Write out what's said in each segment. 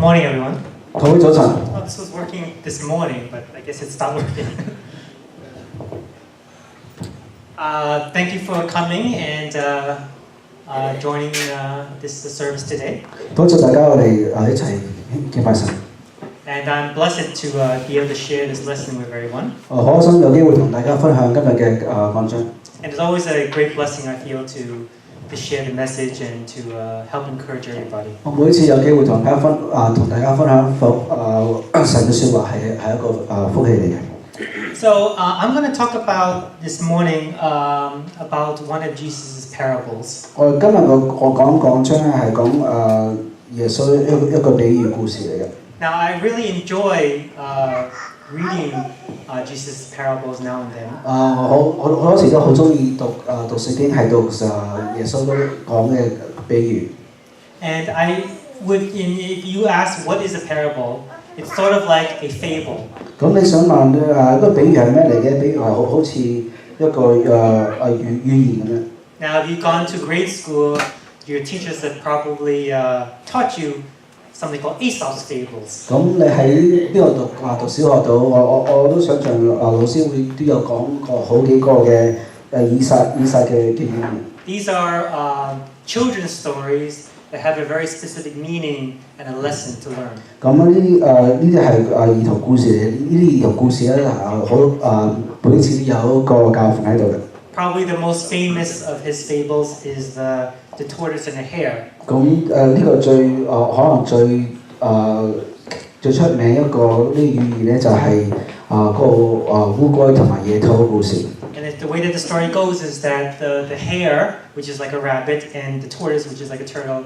morning, everyone. 各位早晨。Oh, this was working this morning, but I guess it stopped working. Thank you for coming and joining this service today. 多謝大家，我哋一齊敬拜神。And I'm blessed to be able to share this lesson with everyone. 好開心有機會同大家分享今日嘅講章。And it's always a great blessing, I feel, to share the message and to help encourage everybody. 我每次有機會同大家分享神嘅説話係一個福氣嚟嘅。So I'm going to talk about this morning about one of Jesus' parables. 我今日我講章咧係講耶穌一個比喻故事嚟嘅。Now I really enjoy reading Jesus' parables now and then. 我好多時都好中意讀聖經，係讀耶穌都講嘅比喻。And if you ask what is a parable, it's sort of like a fable. 咁你想問一個比喻係咩嚟嘅？比喻係好似一個語言咁樣。Now, if you've gone to grade school, your teachers have probably taught you something called Aesop's fables. 咁你喺邊度讀小學度？我都想像老師都有講過好幾個嘅以撒嘅經驗。These are children's stories that have a very specific meaning and a lesson to learn. 咁呢啲係兒童故事嚟，呢啲兒童故事咧每次都有一個教訓喺度嘅。Probably the most famous of his fables is the tortoise and the hare. 咁呢個可能最出名一個呢寓言咧就係個烏龜同埋野兔嘅故事。And the way that the story goes is that the hare, which is like a rabbit, and the tortoise, which is like a turtle,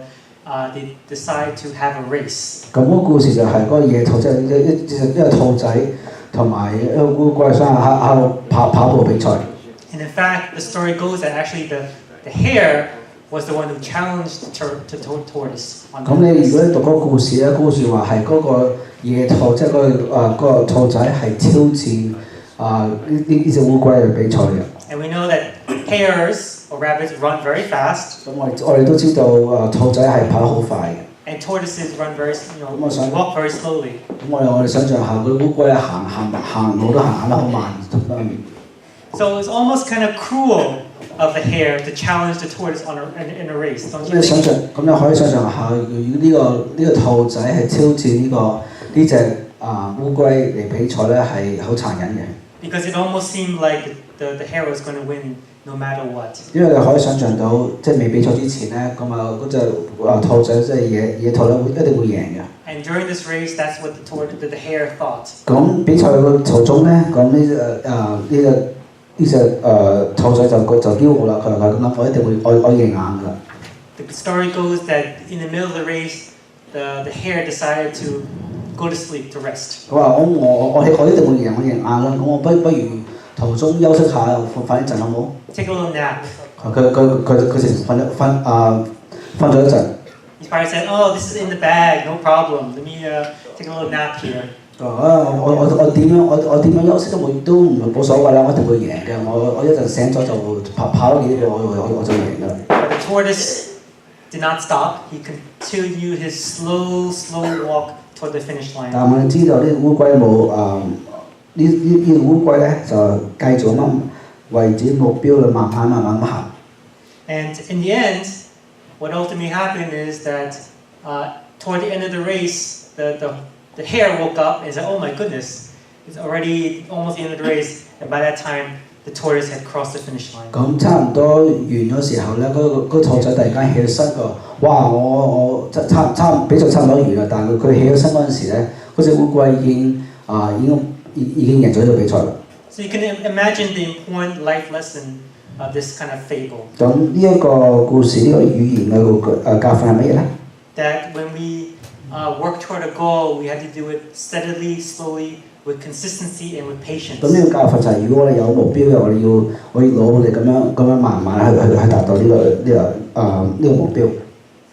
they decide to have a race. 咁個故事就係嗰個野兔，即係一個兔仔同埋一個烏龜想喺度跑步比賽。And in fact, the story goes that actually the hare was the one who challenged the tortoise on the race. 咁你如果讀嗰個故事咧，故事話係嗰個野兔，即係嗰個兔仔係挑戰呢隻烏龜去比賽嘅。And we know that hares or rabbits run very fast. 咁我哋都知道兔仔係跑得好快嘅。And tortoises run walk very slowly. 咁我哋想象下，嗰烏龜行路都行得好慢。So it's almost kind of cruel of the hare to challenge the tortoise in a race, don't you think? 咁你可以想象下，如果呢個兔仔係挑戰呢隻烏龜嚟比賽咧，係好殘忍嘅。Because it almost seemed like the hare was going to win no matter what. 因為你可以想象到，即係未比賽之前咧，咁嗰隻兔仔即係野兔咧，一定會贏嘅。And during this race, that's what the hare thought. 咁比賽嘅途中咧，咁呢隻兔仔就驕傲啦，佢話咁諗，我一定會我贏硬㗎啦。The story goes that in the middle of the race, the hare decided to go to sleep to rest. 佢話我一定會贏，我贏硬啦，咁我不如途中休息下，瞓一陣好冇 ？Take a little nap. 佢瞓咗一陣。He probably said, "Oh, this is in the bag, no problem. Let me take a little nap here." 我點樣休息都冇所謂啦，我一定會贏嘅。我一陣醒咗就跑多幾步，我就贏㗎啦。But the tortoise did not stop. He continued his slow walk toward the finish line. 但係我哋知道呢烏龜冇呢烏龜咧就繼續咁為自己目標去慢慢行。And in the end, what ultimately happened is that toward the end of the race, the hare woke up and said, "Oh my goodness, it's already almost the end of the race." And by that time, the tortoise had crossed the finish line. 咁差唔多完咗時候咧，個兔仔突然間起身個，哇！我比賽差唔多完啦，但係佢起咗身嗰陣時咧，嗰隻烏龜已經贏咗呢個比賽啦。So you can imagine the important life lesson of this kind of fable. 咁呢一個故事呢個語言嘅教訓係乜嘢咧 ？That when we work toward a goal, we have to do it steadily, slowly, with consistency and with patience. 咁呢個教訓就係如果我哋有目標嘅，我要努力咁樣慢慢去達到呢個目標。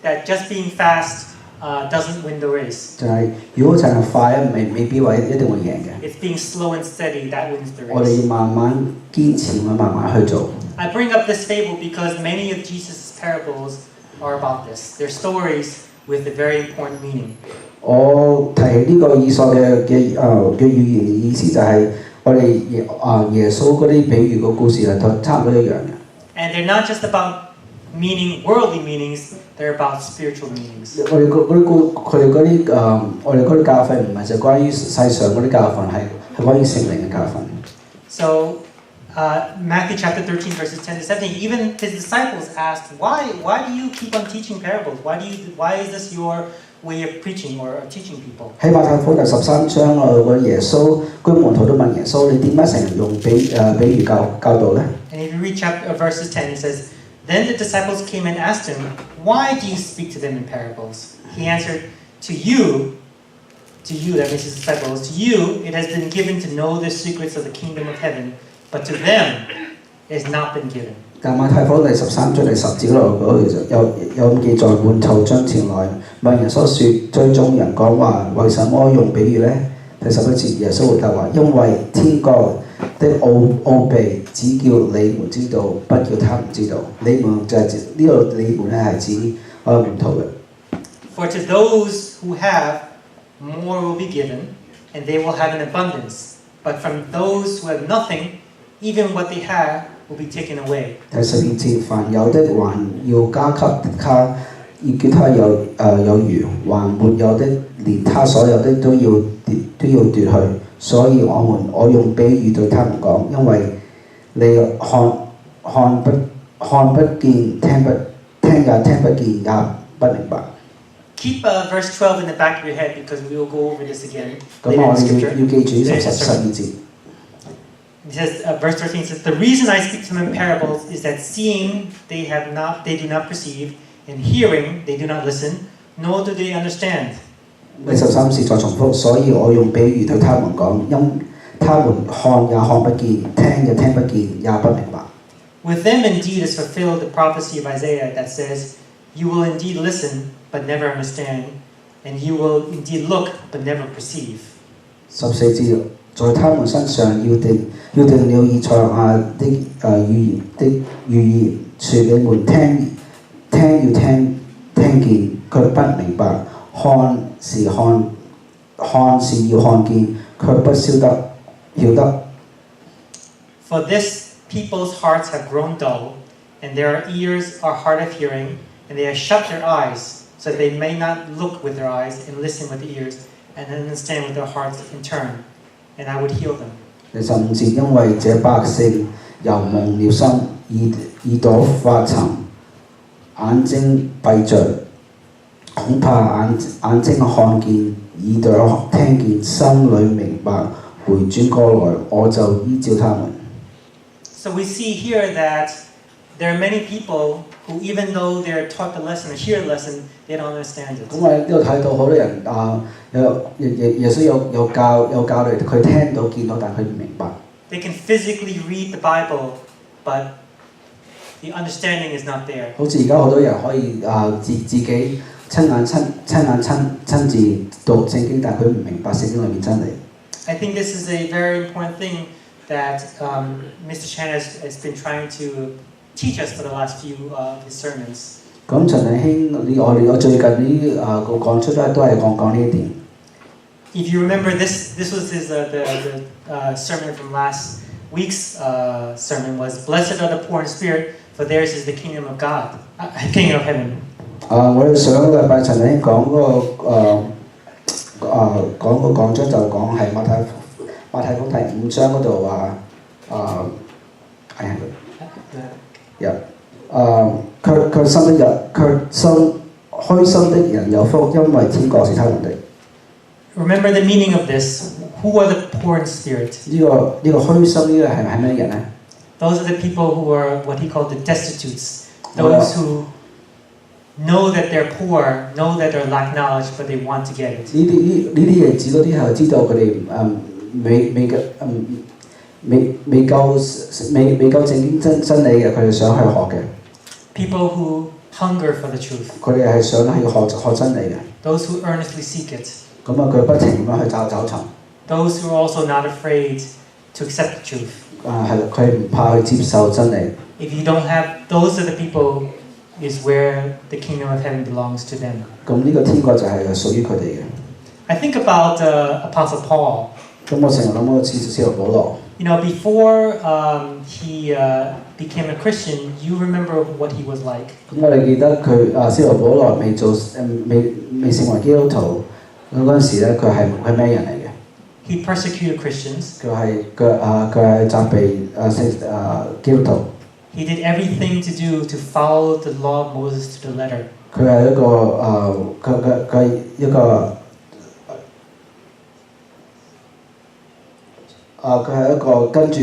That just being fast doesn't win the race. 就係如果淨係快，未必話一定會贏嘅。It's being slow and steady that wins the race. 我哋要慢慢堅持，慢慢去做。I bring up this fable because many of Jesus' parables are about this. They're stories with a very important meaning. 我提起呢個以賽嘅語言意思就係我哋耶穌嗰啲比喻個故事係差唔多一樣嘅。And they're not just about meaning worldly meanings; they're about spiritual meanings. 我哋嗰啲教訓唔係就關於世上嗰啲教訓，係關於聖靈嘅教訓。So, Matthew chapter 13, verses 10 to 17. Even his disciples asked, "Why do you keep on teaching parables? Why is this your way of preaching or of teaching people?" 喺馬太福音第13章個耶穌，嗰啲門徒都問耶穌：你點解成日用比喻教導咧？ And if you read verses 10, it says, "Then the disciples came and asked him, 'Why do you speak to them in parables?' He answered, 'To you, that means his disciples, to you it has been given to know the secrets of the kingdom of heaven, but to them it has not been given.'但馬太福音第13章第10節嗰度有咁記載，門徒進前來問耶穌說：對眾人講話，為什麼用比喻呢？第11節耶穌回答話：因為天國的奧秘只叫你們知道，不叫他們知道。你們就係呢個你們咧係指門徒嘅。For to those who have, more will be given, and they will have an abundance. But from those who have nothing, even what they have will be taken away. 第12節，凡有的還要加給他，要叫他有餘；還沒有的，連他所有的都要奪去。所以我用比喻對他們講，因為你看不見，聽也聽不見，也不明白。Keep verse 12 in the back of your head because we will go over this again 咁 later 我 in 哋 Scripture. 要記住12節。It says, verse 13 says, "The reason I speak to them in parables is that seeing they do not perceive, and hearing they do not listen, nor do they understand." 第13節再重複，所以我用比喻對他們講，因他們看也看不見，聽也聽不見，也不明白。With them indeed is fulfilled the prophecy of Isaiah that says, "You will indeed listen, but never understand, and you will indeed look, but never perceive." 14節，在他們身上要定了以賽亞的預言，說你們聽要聽見，卻不明白；看是要看見，卻不曉得。For this people's hearts have grown dull, and their ears are hard of hearing, and they have shut their eyes, so that they may not look with their eyes and listen with the ears, and understand with their hearts in turn, and I would heal them. 第15節，因為這百姓又蒙了心，耳朵發沉，眼睛閉着，恐怕眼睛看見，耳朵聽見，心裏明白，回轉過來，我就醫治他們。So we see here that there are many people who, even though they're taught the lesson or hear the lesson, they don't understand it. 咁我呢度睇到好多人耶穌有教你，佢聽到見到，但佢唔明白。They can physically read the Bible, but the understanding is not there. 好似而家好多人可以自己親自讀聖經，但佢唔明白聖經裏面真理。I think this is a very important thing that Mr. Chan has been trying to teach us for the last few of his sermons. 咁陳禮興，我最近呢個講出都係講呢一點。If you remember, this was his the sermon from last week's sermon was, "Blessed are the poor in spirit, for theirs is the kingdom of God, kingdom of heaven." 我哋上個禮拜陳禮興講嗰個講章就講係馬太福音第5章嗰度話開心的人有福，因為天國是他們的。Remember the meaning of this. Who are the poor in spirit? 呢個虛心呢個係咩人呢？ Those are the people who are what he called the destitutes. Those who know that they're poor, know that they lack knowledge, but they want to get it. 呢啲人指嗰啲係知道佢哋未夠正經真理嘅，佢哋想去學嘅。People who hunger for the truth. 佢哋係想去學真理嘅。Those who earnestly seek it. 咁佢不停咁樣去找尋。Those who are also not afraid to accept the truth. 係佢唔怕去接受真理。If you don't have, those are the people is where the kingdom of heaven belongs to them. 咁呢個天國就係屬於佢哋嘅。I think about Apostle Paul. 咁我成日諗到使徒保羅。You know, before he became a Christian, you remember what he was like. 咁我哋記得佢使徒保羅未成為基督徒嗰陣時咧，佢係咩人嚟嘅？ He persecuted Christians. 佢係責備基督徒。He did everything to do to follow the law of Moses to the letter. 佢係一個跟住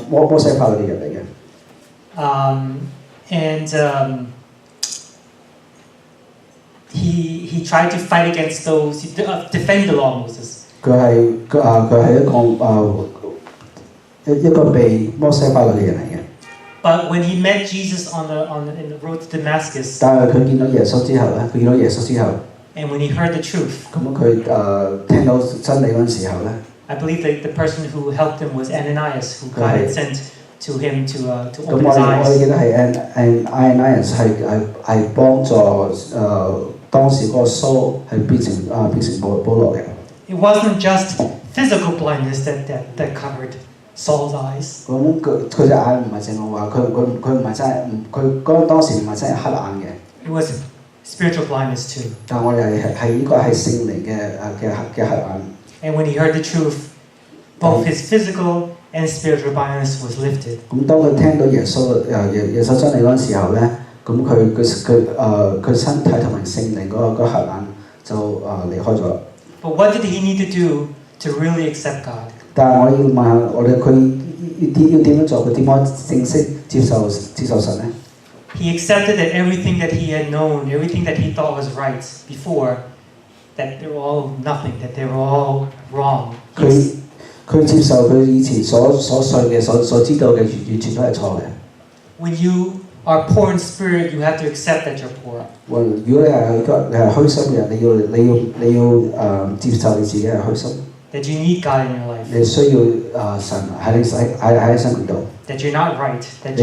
摩西法律嘅人嚟嘅。He tried to fight against those defend the law of Moses. 佢係一個被摩西法律嘅人嚟嘅。But when he met Jesus in the road to Damascus, 但係佢見到耶穌之後咧，and when he heard the truth, 咁佢聽到真理嗰陣時候咧 I believe that the person who helped him was Ananias, who God had sent to him to open 咁 his eyes. 我哋記得係 Ananias 係幫助當時嗰個蘇係變成保羅嘅。It wasn't just physical blindness that covered Saul's eyes. 咁佢隻眼唔係淨係話佢唔係真係佢當時唔係真係黑眼嘅。It was spiritual blindness too. 但我哋係呢個係聖靈嘅黑眼。And when he heard the truth, both his physical and spiritual blindness was lifted. 咁當佢聽到耶穌真理嗰陣時候咧，咁佢身體同埋聖靈嗰黑眼就離開咗。But what did he need to do to really accept God? 但係我要問下我哋佢要點樣做？佢點樣正式接受神咧 He accepted that everything that he had known, everything that he thought was right before, that they were all nothing, that they were all wrong. 佢接受佢以前所信嘅所知道嘅完全都係錯嘅。When you are poor in spirit, you have to accept that you're poor. 如果你係虛心嘅人，你要接受你自己係虛心。That you need God in your life. 你需要神喺你生命度。That you're not right. That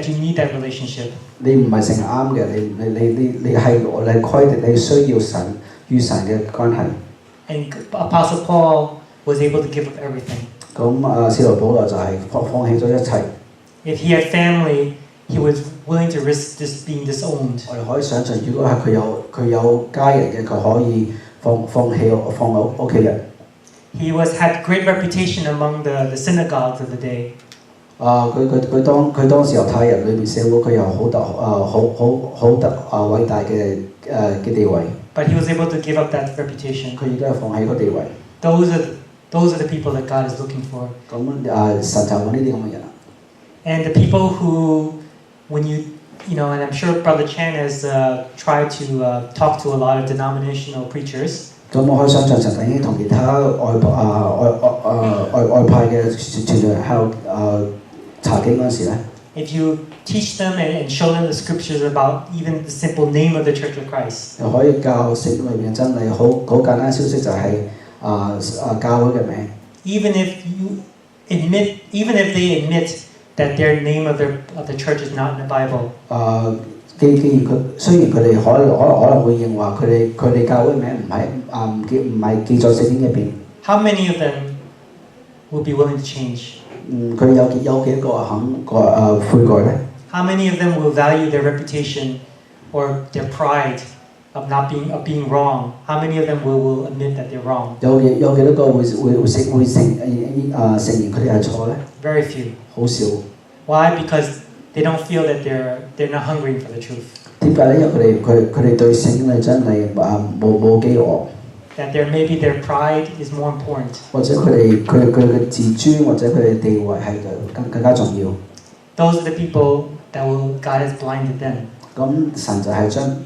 you need that relationship. 你唔係成日啱嘅，你係規定你需要神與神嘅關係。And Apostle Paul was able to give up everything. 咁使徒保羅就係放棄咗一切。If he had family, he was willing to risk this being disowned. 我哋可以想象，如果係佢有家人嘅，佢可以放屋企人。He had great reputation among the synagogues of the day. 佢當時猶太人裏面社會，佢有好偉大嘅地位。But he was able to give up that reputation. 佢亦都係放棄個地位。Those are the people that God is looking for. 咁神就揾呢啲咁嘅人。And the people who, when and I'm sure Brother Chan has tried to talk to a lot of denominational preachers. 咁我可以想象神已經同其他外派嘅傳道人喺度查經嗰陣時咧。If you teach them and show them the scriptures about even the simple name of the Church of Christ. 又可以教聖經裏面真理，好簡單消息就係教會嘅名。Even if they admit that their name of the church is not in the Bible. 既然雖然佢哋可能會認話佢哋教會名唔係記在聖經入邊。How many of them will be willing to change? 佢有幾個肯悔改咧 How many of them will value their reputation or their pride of being wrong? How many of them will admit that they're wrong? 有幾多個會承認佢哋係錯咧 Very few. 好少。Why? Because they don't feel that they're not hungry for the truth. 點解咧？因為佢哋對聖經嘅真理冇飢餓。That maybe their pride is more important. 或者佢嘅自尊或者佢哋地位係更加重要。Those are the people that God has blinded them. 咁神就係將呢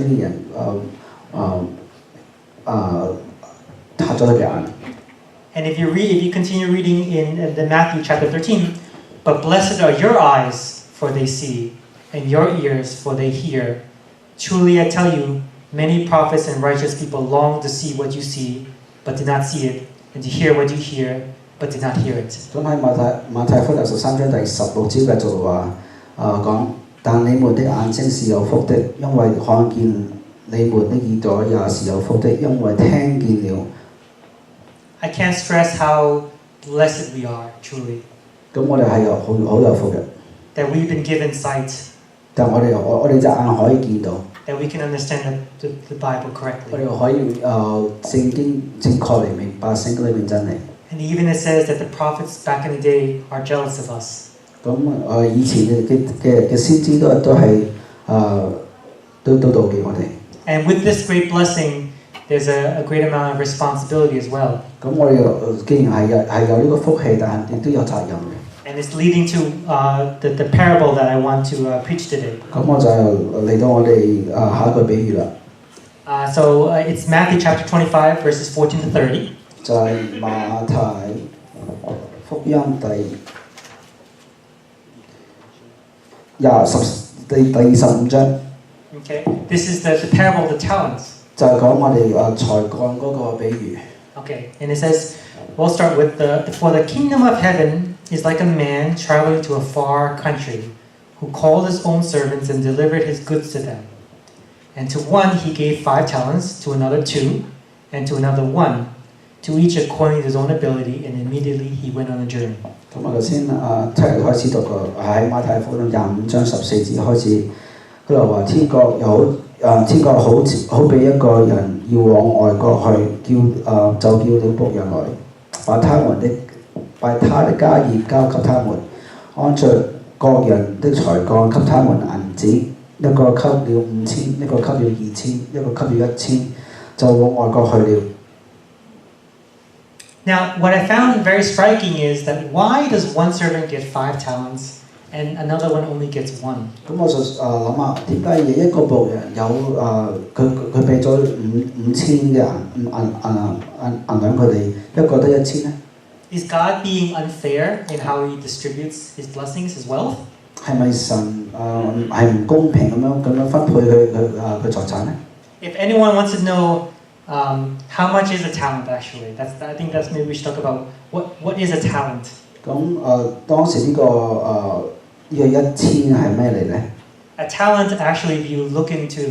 啲人黑咗佢嘅眼。And if you continue reading in the Matthew chapter 13, but blessed are your eyes, for they see, and your ears, for they hear. Truly I tell you, many prophets and righteous people long to see what you see, but did not see it, and to hear what you hear, but did not hear it. 咁喺馬太福音13章第16節繼續話講但你們的眼睛是有福的，因為看見；你們的耳朵也是有福的，因為聽見了。I can't stress how blessed we are, truly. 咁我哋係好有福嘅。That we've been given sight. 但我哋隻眼可以見到。That we can understand the Bible 我 correctly. 哋可以聖經正確嚟明白聖經裏面真理。And even it says that the prophets back in the day are jealous of us. 咁以前嘅先知都係都妒忌我哋。And with this great blessing, there's a great amount of responsibility as well. 咁我哋既然係有呢個福氣，但係亦都有責任嘅。And it's leading to the parable that I want to preach today. 咁我就嚟到我哋下一個比喻啦。So it's Matthew chapter 25, verses 14 to 30. 就係馬太福音第25章。Okay, this is the parable of the talents. 就係講我哋才幹嗰個比喻。Okay, and it says, we'll start with for the kingdom of heaven is like a man traveling to a far country, who called his own servants and delivered his goods to them. And to one he gave 5 talents, to another 2, and to another 1, to each according to his own ability, and immediately he went on a journey. 咁我頭先聽日開始讀過喺馬太福音25章14節開始，佢就話天國好比一個人要往外國去，就叫了僕人來，把他的家業交給他們，按着各人的才幹給他們銀子，一個給了5000，一個給了2000，一個給了1000，就往外國去了。Now, what I found very striking is that why does one servant get 5 talents and another one only gets 1? 咁我就諗下，點解一個僕人有佢俾咗5000嘅銀兩佢哋，一個得1000呢？ Is God being unfair in how He distributes His blessings, His wealth? 係咪神係唔公平咁樣分配佢財產呢？ If anyone wants to know how much is a talent, actually, I think that's maybe we should talk about what is a talent. 咁當時呢個1000係咩嚟呢？ A talent, actually, if you look into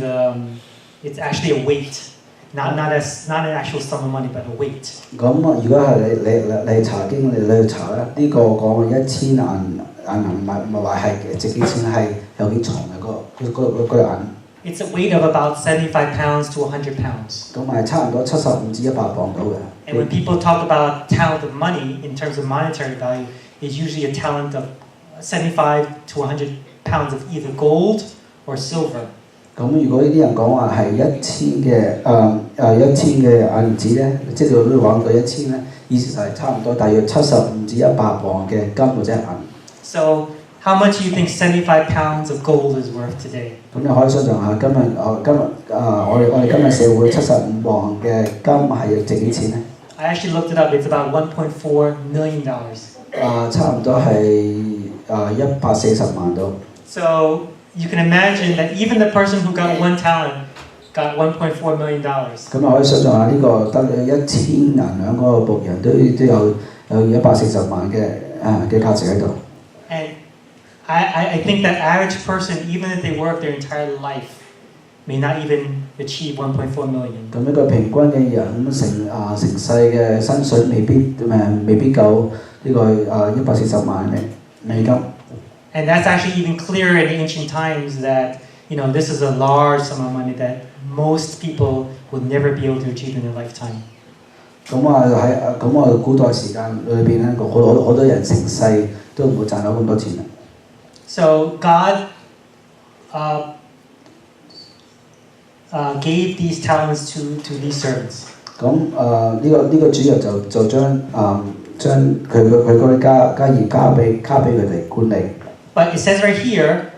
it's actually a weight, not an actual sum of money, but a weight. 咁如果係你查經你去查咧，呢個講1000銀唔係話係值幾錢，係有幾重嘅個銀。It's a weight of about 75 pounds to 100 pounds. 咁係差唔多75至100磅到嘅。And when people talk about talent of money in terms of monetary value, it's usually a talent of 75 to 100 pounds of either gold or silver. 咁如果呢啲人講話係1000嘅銀紙咧，即係都講到1000咧，意思就係差唔多大約75至100磅嘅金或者銀。So how much do you think 75 pounds of gold is worth today? 咁你可以想象下，我哋今日社會75磅嘅金係值幾錢咧？ I actually looked it up. It's about $1.4 million. 差唔多係140萬到。 So you can imagine that even the person who got 1 talent got $1.4 million. 咁你可以想象下呢個得1000銀兩嗰個僕人都有140萬嘅價值喺度。And I think that average person, even if they work their entire life, may not even achieve 1.4 million. 咁一個平均嘅人成世嘅薪水未必夠呢個140萬美金。And that's actually even clearer in ancient times that this is a large sum of money that most people would never be able to achieve in their lifetime. 喺古代時間裏邊咧，好多人成世都唔會賺到咁多錢。So God gave these talents to these servants. 咁呢個主人就將佢嗰啲家業交俾佢哋管理。But it says right here,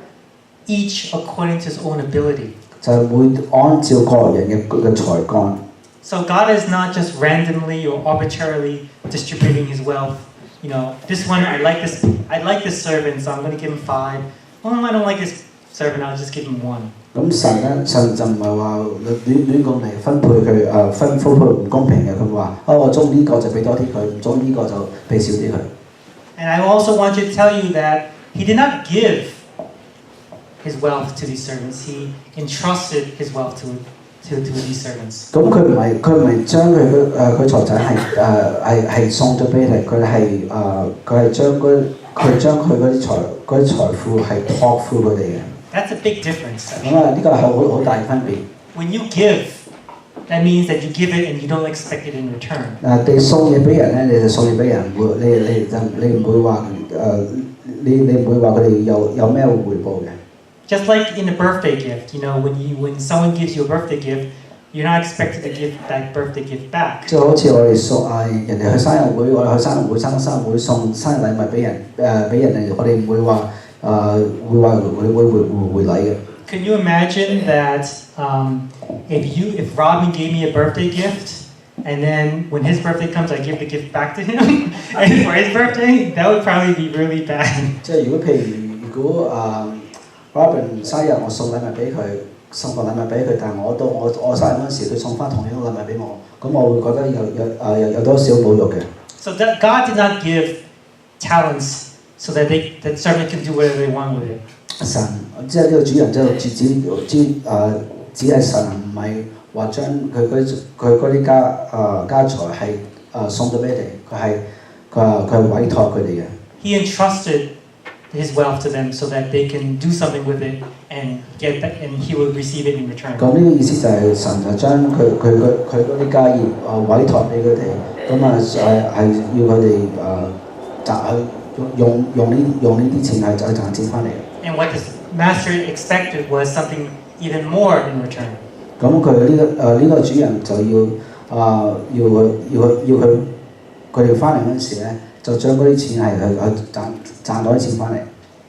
each according to his own ability. 就係會按照個人嘅才幹。So God is not just randomly or arbitrarily distributing his wealth. This one I like this servant, so I'm going to give him 5. Oh, I don't like this servant, I'll just give him 1. 咁神就唔係話亂咁嚟分配佢分配唔公平嘅，佢話我中呢個就俾多啲佢，唔中呢個就俾少啲佢。And I also want to tell you that he did not give his wealth to these servants. He entrusted his wealth to these servants. 咁佢唔係將佢財產係送咗俾你，佢係將佢嗰啲財富係託付佢哋嘅。That's a big difference. 咁啊，呢個係好大嘅分別。When you give, that means that you give it and you don't expect it in return. 你送嘢俾人咧，你就送嘢俾人，你唔會話你唔會話佢哋有咩回報嘅。Just like in a birthday gift, when someone gives you a birthday gift, you're not expected to give that birthday gift back. 即係好似我哋送人哋去生日會，我哋去生日會送生日禮物俾人哋，我哋唔會話會回禮嘅。Can you imagine that if Robin gave me a birthday gift, and then when his birthday comes, I give the gift back to him, and for his birthday, that would probably be really bad. 即係如果 Robin 生日我送禮物俾佢，送個禮物俾佢，但係我生日嗰陣時佢送翻同樣嘅禮物俾我，咁我會覺得有多少侮辱嘅。So that God did not give talents so that that servant can do whatever they want with it. 神即係呢個主人只係神，唔係話將佢嗰啲家財係送咗俾你，佢係委託佢哋嘅。He entrusted his wealth to them so that they can do something with it and get that, and he will receive it in return. 咁呢個意思就係神就將佢嗰啲家業委託俾佢哋，咁係要佢哋用呢啲錢係賺錢翻嚟。And what the master expected was something even more in return. 咁佢呢個主人就要佢哋翻嚟嗰陣時咧，就將嗰啲錢係賺到啲錢翻嚟。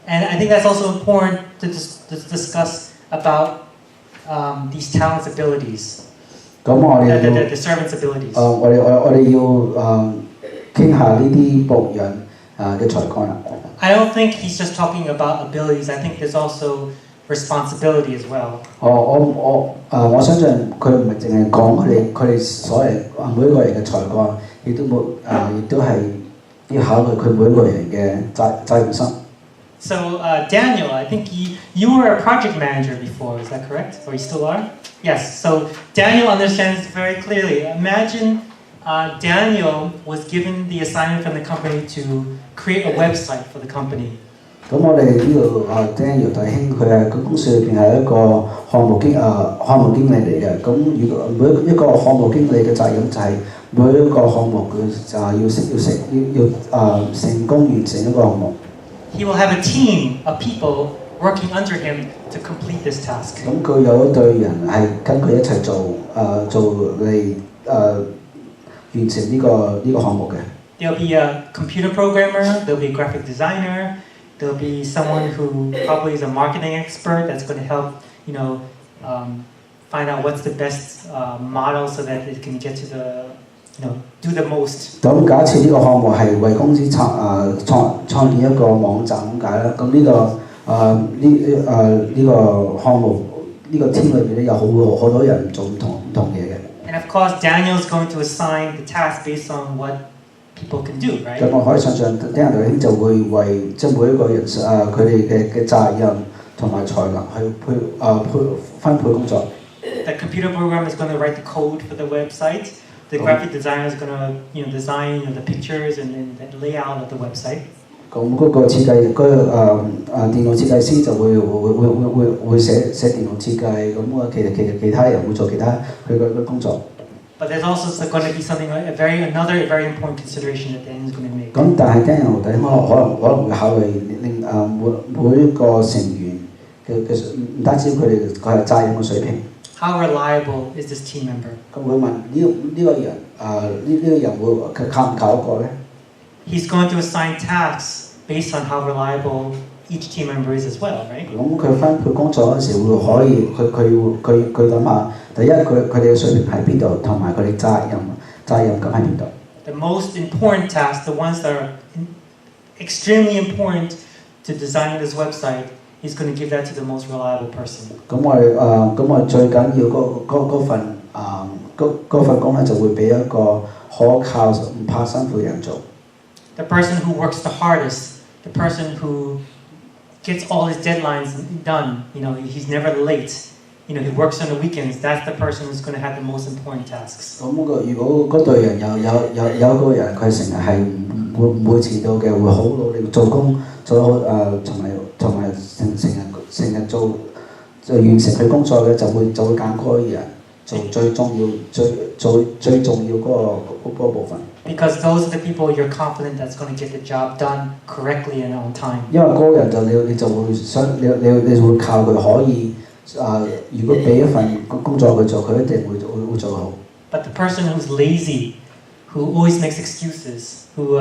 And I think that's also important to discuss about these talents' abilities. 咁我哋the servants' abilities. 我哋要傾下呢啲僕人嘅才幹啦。I don't think he's just talking about abilities. I think there's also responsibility as well. 我相信佢唔係淨係講佢哋所有每一個人嘅才幹，亦都係要考慮佢每一個人嘅責任心。So Daniel, I think you were a project manager before, is that correct? Or you still are? Yes. So Daniel understands very clearly. Imagine Daniel was given the assignment from the company to create a website for the company. 咁我哋呢度Daniel 弟兄，佢係個公司裏邊係一個項目經理嚟嘅。咁如果每一個項目經理嘅責任就係每一個項目佢就要成功完成一個項目。He will have a team of people working under him to complete this task. 咁佢有一隊人係跟佢一齊做嚟完成呢個項目嘅。There'll be a computer programmer, there'll be a graphic designer, there'll be someone who probably is a marketing expert that's going to help, find out what's the best model so that it can get to do the most. 咁假設呢個項目係為公司創建一個網站咁解啦，咁呢個項目呢個 team 裏邊咧有好多人做唔同嘢嘅。And of course, Daniel's going to assign the task based on what people can do, right? 咁我可以想象Daniel弟兄就會為即係每一個人佢哋嘅責任同埋才能去分配工作。The computer program is going to write the code for the website. The graphic designer is going to design the pictures and the layout of the website. 咁嗰個設計電腦設計師就會寫電腦設計，咁其他人會做其他佢嘅工作。But there's also going to be something another very important consideration that Daniel is going to make. 咁但係 Daniel 弟兄可能會考慮令每一個成員嘅唔單止佢係責任嘅水平。How reliable is this team member? 咁會問呢個人會靠唔靠得過咧？ He's going to assign tasks based on how reliable each team member is as well, right? 咁佢分配工作嗰時會可以佢諗下，第一佢哋嘅水平喺邊度，同埋佢哋責任感喺邊度。The most important tasks, the ones that are extremely important to designing this website, he's going to give that to the most reliable person. 咁我哋最緊要嗰份工咧，就會俾一個可靠唔怕辛苦嘅人做。The person who works the hardest, the person who gets all his deadlines done. He's never late. He works on the weekends. That's the person who's going to have the most important tasks. 咁如果嗰隊人有一個人佢成日係唔會遲到嘅，會好努力做工，做得好同埋成日做就完成佢工作嘅，就會揀嗰個人做最重要嗰部分。Because those are the people you're confident that's going to get the job done correctly and on time. 因為嗰個人你就會想你會靠佢可以如果俾一份工作佢做，佢一定會做好。But the person who's lazy, who always makes excuses, who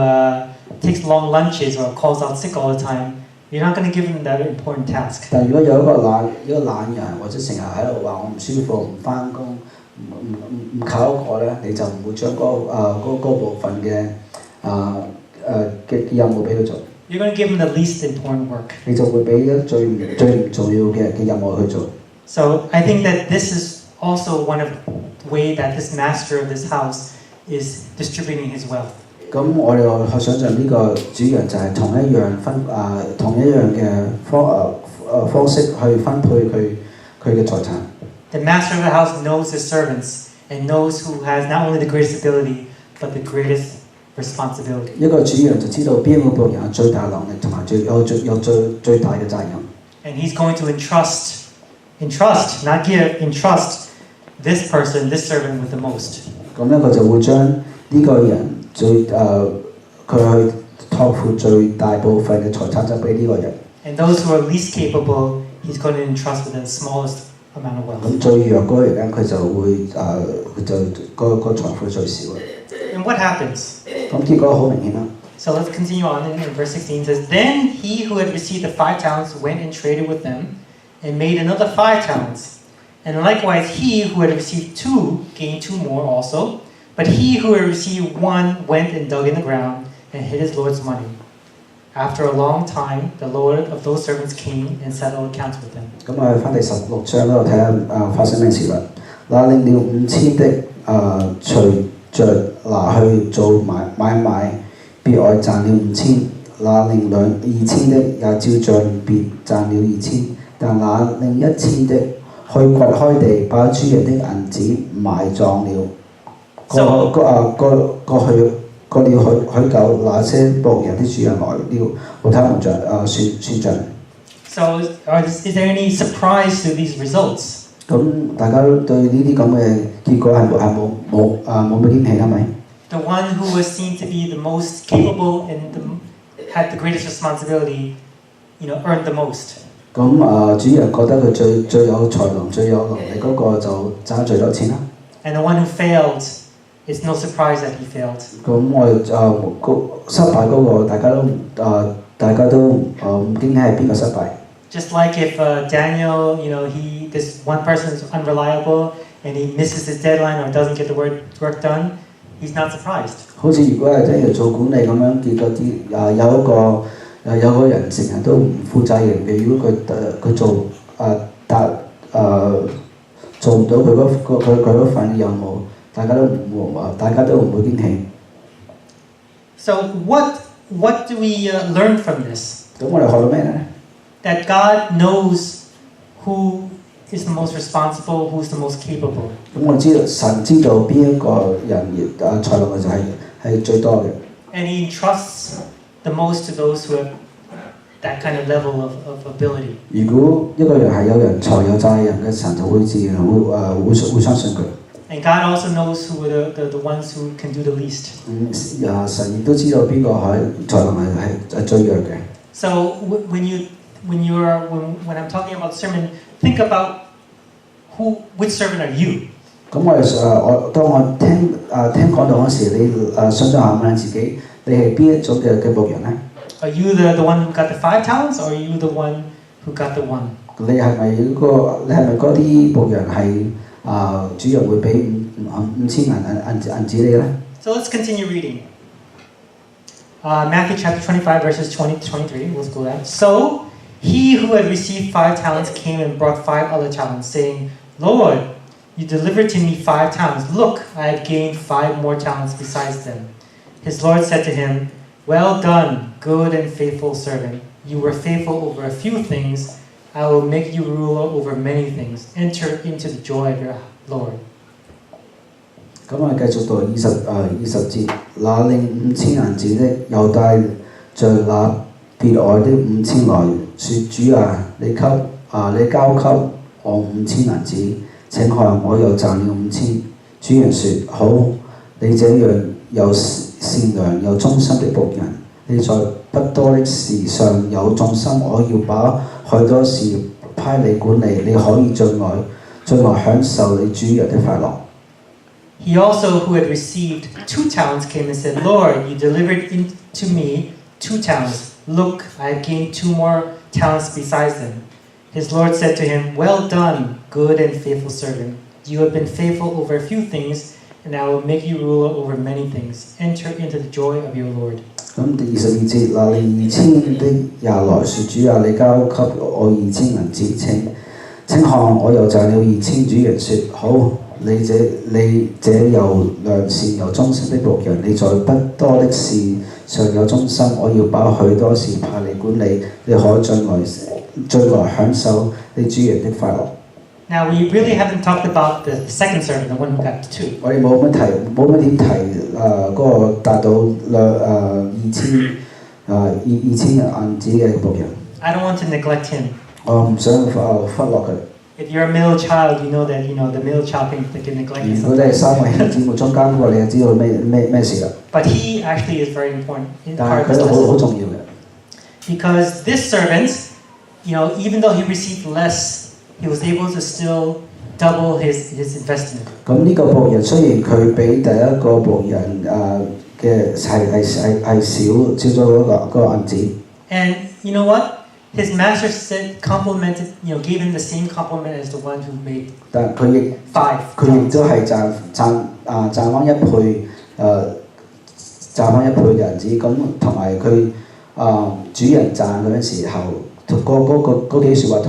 takes long lunches or calls out sick all the time, you're not going to give them that important task. 但如果有一個懶人，或者成日喺度話我唔舒服、唔返工、唔靠嗰個咧，你就唔會將嗰部分嘅任務俾佢做。You're going to give them the least important work. 你就會俾最唔重要嘅任務去做。So I think that this is also one of the way that this master of this house is distributing his wealth. 咁我哋去想象呢個主人就係同一樣嘅方式去分配佢嘅財產。The master of the house knows his servants and knows who has not only the greatest ability but the greatest responsibility. 一個主人就知道邊個僕人有最大能力同埋最大嘅責任。And he's going to entrust, not give, entrust this person, this servant with the most. 咁咧佢就會將呢個人佢去託付最大部分嘅財產就俾呢個人。And those who are least capable, he's going to entrust with the smallest amount of wealth. 咁最弱嗰個人咧，佢就會個財富最少嘅。And what happens? 咁結果好明顯啦。So let's continue on in verse 16. It says, Then he who had received the 5 talents went and traded with them and made another 5 talents. And likewise he who had received 2 gained 2 more also. But he who had received 1 went and dug in the ground and hid his Lord's money. After a long time, the Lord of those servants came and settled accounts with them. 咁我哋翻第16章嗰度睇下發生咩事啦。那領了5000的隨着拿去做買賣，別外賺了5000；那領2000的也照像別賺了2000。但那領1000的去掘開地，把主人的銀子埋葬了。過了許久，那些僕人的主人來了，和他們算賬。So, is there any surprise to these results? 咁大家對呢啲咁嘅結果係冇乜驚喜係咪？ The one who was seen to be the most capable and had the greatest responsibility, earned the most. 咁主人覺得佢最有才能、最有能力嗰個就賺最多錢啦。And the one who failed, it's no surprise that he failed. 咁我哋失敗嗰個大家都唔驚喜係邊個失敗？ Just like if Daniel, this one person is unreliable and he misses his deadline or doesn't get the work done, he's not surprised. 好似如果係真係做管理咁樣，結果有個人成日都唔負責任嘅，如果佢做唔到佢嗰份任務，大家都唔會驚喜。So what do we learn from this? 咁我哋學到咩咧？ That God knows who is the most responsible, who's the most capable. 咁我知道神知道邊一個人才能就係最多嘅。And He entrusts the most to those who have that kind of level of ability. 如果一個人係有人才有責任嘅，神就會自然會相信佢。And God also knows who are the ones who can do the least. 神亦都知道邊個係才能係最弱嘅。So when I'm talking about sermon, think about which servant are you? 咁當我聽講道嗰時，你想象下問自己，你係邊一種嘅僕人咧 ？Are you the one who got the 5 talents, or are you the one who got the 1? 你係咪嗰啲僕人係主人會俾5000銀紙你咧 ？So let's continue reading. Matthew chapter 25 verses 20 to 23. Let's go there. So he who had received 5 talents came and brought 5 other talents, saying, Lord, you delivered to me 5 talents. Look, I have gained 5 more talents besides them. His Lord said to him, Well done, good and faithful servant. You were faithful over a few things. I will make you ruler over many things. Enter into the joy of your Lord. 咁我繼續到20節，那領5000銀子的又帶着那別外的5000來說：主啊，你交給我5000銀子，請看我又賺了5000。主人說：好，你這樣又善良又忠心的僕人，你在不多的事上有忠心，我要把許多事派你管理，你可以進來享受你主人的快樂。He also, who had received 2 talents, came and said, Lord, you delivered to me 2 talents. Look, I have gained 2 more talents besides them. His Lord said to him, Well done, good and faithful servant. You have been faithful over a few things, and I will make you ruler over many things. Enter into the joy of your Lord. 咁第22節，那領2000的也來說：主啊，你交給我2000銀子，請看我又賺了2000。主人說：好，你這又良善又忠心的僕人，你在不多的事上有忠心，我要把許多事派你管理，你可進來享受你主人的快樂。Now, we really haven't talked about the second servant, the one who got 2. 我哋冇乜點提嗰個達到2000銀子嘅僕人。I don't want to neglect him. 我唔想忽略佢。If you're a middle child, you know that the middle child can neglect you 如果你係3位兄姊妹中間嗰個，你就知道咩事啦。But he actually is very important in 但 part 係 of 佢 this 好 lesson. 重要嘅， Because this servant, even though he received less, he was able to still double his investment. 咁呢個僕人雖然佢比第一個僕人嘅係少咗嗰個銀子。And you know what? His master gave him the same compliment as the one who made 但佢亦 5. 佢亦都係賺翻1倍嘅銀子，咁同埋佢主人賺嗰陣時候，嗰幾説話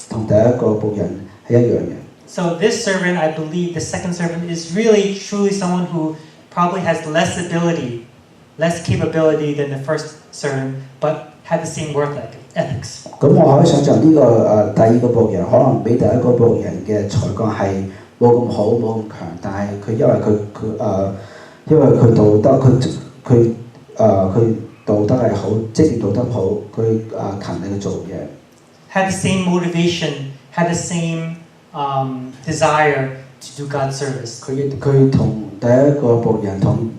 同第一個僕人係一樣嘅。So this servant, I believe, the second servant is really truly someone who probably has less ability, less capability than the first servant, but had the same work ethics. 咁我可以想象呢個第二個僕人可能比第一個僕人嘅才幹係冇咁好冇咁強，但係佢因為佢道德佢道德係好，職業道德好，佢勤力去做嘢。Had the same motivation, had the same desire to do God's service. 佢同第一個僕人同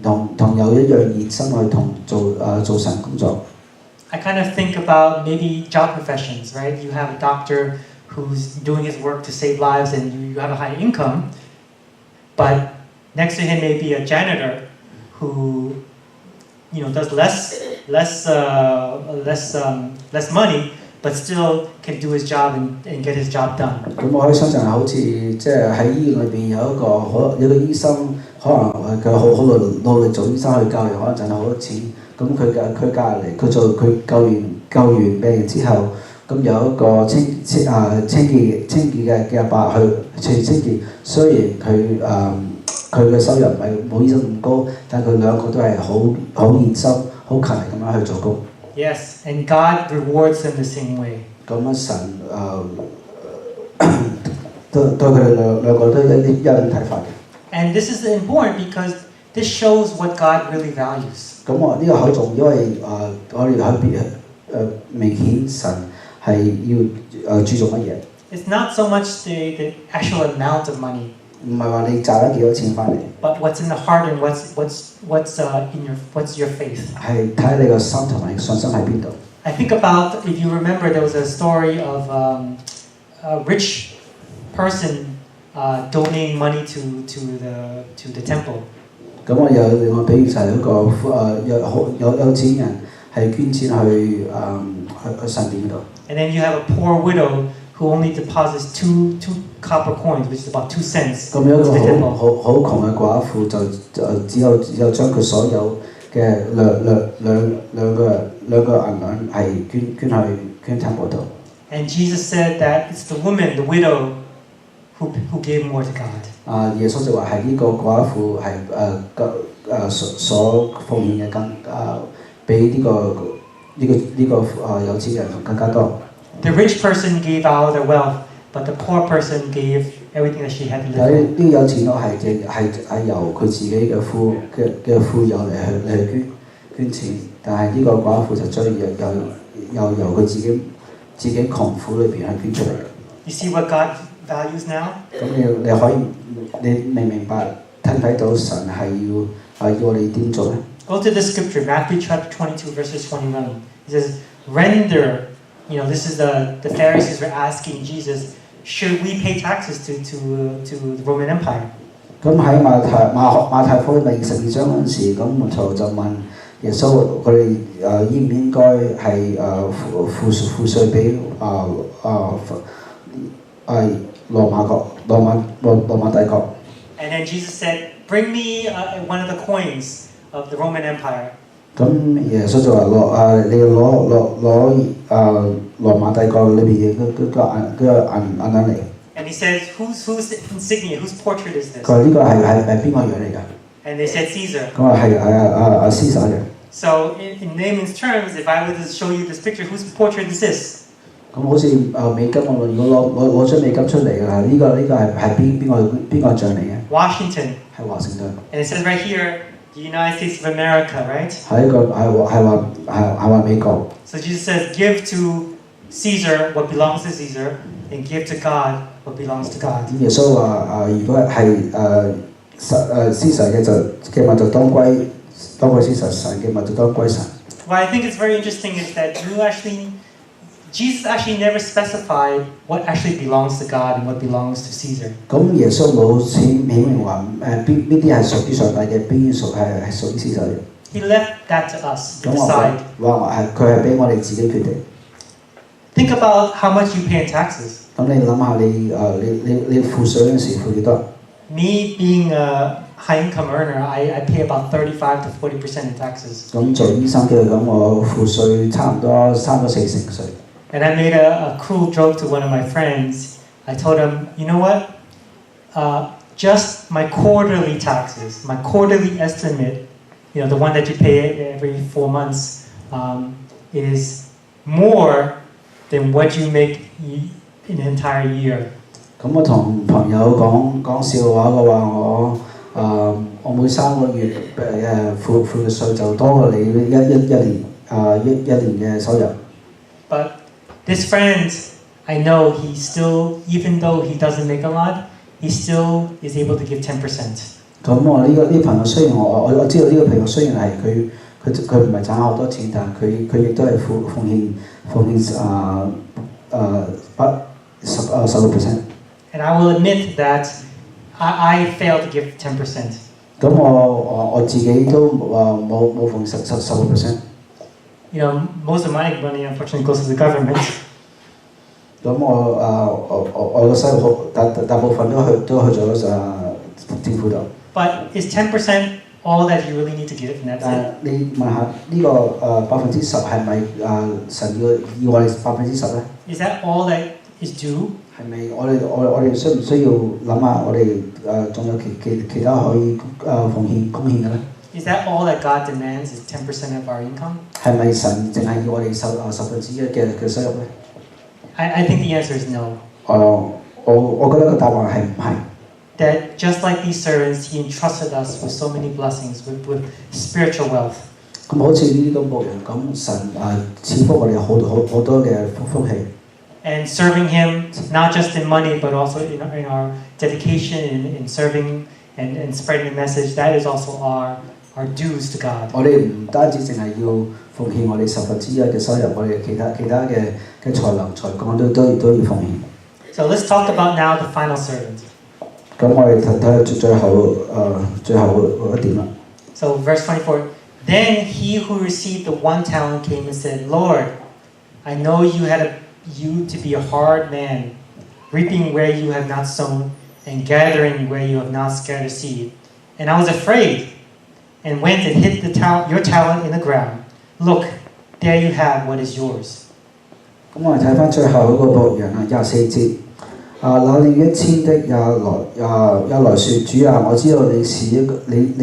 有一樣熱心去做神工作。I kind of think about maybe job professions, right? You have a doctor who's doing his work to save lives and you have a high income, but next to him may be a janitor who does less money, but still can do his job and get his job done. 咁我可以想象好似即係喺醫院裏邊有一個醫生，可能佢好努力做醫生去救人，可能賺到好多錢。咁佢隔離，佢救完病人之後，咁有一個清潔嘅阿伯去清潔。雖然佢嘅收入唔係冇醫生咁高，但佢兩個都係好熱心、好勤力咁樣去做工。Yes, and God rewards them the same way. 咁神對佢哋兩個都一樣睇法嘅。And this is important because this shows what God really values. 咁我呢個好重要，因為我哋喺明顯神係要注重乜嘢？ It's not so much the actual amount of money. 唔係話你賺咗幾多錢翻嚟。But what's in the heart and what's your faith? 係睇你個心同埋信心喺邊度。I think about, if you remember, there was a story of a rich person donating money to the temple. 咁我有另外比喻就係一個有錢人係捐錢去神殿度。And then you have a poor widow who only deposits two copper coins, which is about 2 cents. 咁有一個好窮嘅寡婦就只有將佢所有嘅兩個銀兩係捐temple度。And Jesus said that it's the woman, the widow, who gave more to God. 耶穌就話係呢個寡婦係所奉獻嘅比呢個有錢人更加多。The rich person gave out their wealth, but the poor person gave everything that she had to 但 live 係 on. 呢個有錢佬係由佢自己嘅富有嚟去捐錢，但係呢個寡婦就將由佢自己窮苦裏邊去捐出嚟。You see what God values now? 咁你可以明白睇到神係要我哋點做咧？ Go to the scripture, Matthew chapter 22, verses 21. It says, render, this is the Pharisees were asking Jesus, should we pay taxes to the Roman Empire? 咁喺馬太福音第22章嗰陣時，咁門徒就問耶穌佢哋應唔應該係付稅俾羅馬帝國。And then Jesus said, bring me one of the coins of the Roman Empire. 咁耶穌就話你要攞羅馬帝國裏邊嘅銀嚟。And he says, whose insignia, whose portrait is this? 佢話呢個係邊個樣嚟㗎？ And they said Caesar. 佢話係Caesar嘅。So in layman's terms, if I were to show you this picture, whose portrait is this? 咁好似美金我如果攞張美金出嚟㗎，呢個係邊個像嚟嘅？ Washington. 係華盛頓。And it says right here, the United States of America, right? 係一個係話美國。So Jesus says, give to Caesar what belongs to Caesar, and give to God what belongs to God. 耶穌話如果係Caesar嘅物就當歸Caesar，神嘅物就當歸神。What I think is very interesting is that Jesus actually never specified what actually belongs to God and what belongs to Caesar. 咁耶穌冇顯明話邊啲係屬於上帝嘅，邊啲係屬於Caesar嘅。He left that to us to 咁 decide. 話佢係俾我哋自己決定。Think about how much you pay in taxes. 咁你諗下你付稅嗰陣時付幾多？ Me being a high income earner, I pay about 35 to 40% in taxes. 咁做醫生嘅咁我付稅差唔多4成稅。And I made a cruel joke to one of my friends. I told him, you know what? Just my quarterly taxes, my quarterly estimate, the one that you pay every 4 months, is more than what you make in an entire year. 咁我同朋友講笑話嘅話，我每3個月付嘅稅就多過你一年嘅收入。But this friend, I know he still, even though he doesn't make a lot, he still is able to give 10%. 咁我呢朋友雖然我知道呢個朋友雖然係佢唔係賺好多錢，但佢亦都係奉獻10%。And I will admit that I failed to give 10%. 咁我自己都冇奉10%。Most of my money unfortunately goes to the government. 咁我嘅收入大部分都去咗政府度。But is 10% all that you really need to give? And that's it. 你問下呢個10%係咪神要我哋10%咧 ？Is that all that is due? 係咪我哋需唔需要諗下我哋仲有其他可以貢獻嘅咧 ？Is that all that God demands is 10% of our income? 係咪神淨係要我哋收1/10嘅收入咧 ？I think the answer is no. 我覺得個答案係唔係。That just like these servants, He entrusted us with so many blessings, with spiritual wealth. 咁好似呢啲咁僕人咁，神賜福我哋好多嘅福氣。And serving Him not just in money, but also in our dedication in serving and spreading the message. That is also our dues to God. 我哋唔單止淨係要奉獻我哋1/10嘅收入，我哋其他嘅才能才幹都要奉獻。So let's talk about now the final servant. 咁我哋睇下最後一點啦。So verse 24. Then he who received the 1 talent came and said, Lord, I know you to be a hard man, reaping where you have not sown, and gathering where you have not scattered seed. And I was afraid, and went and hid your talent in the ground. Look, there you have what is yours. 咁我哋睇翻最後嗰個僕人啊，24節。那另1,000的也來說，主啊，我知道你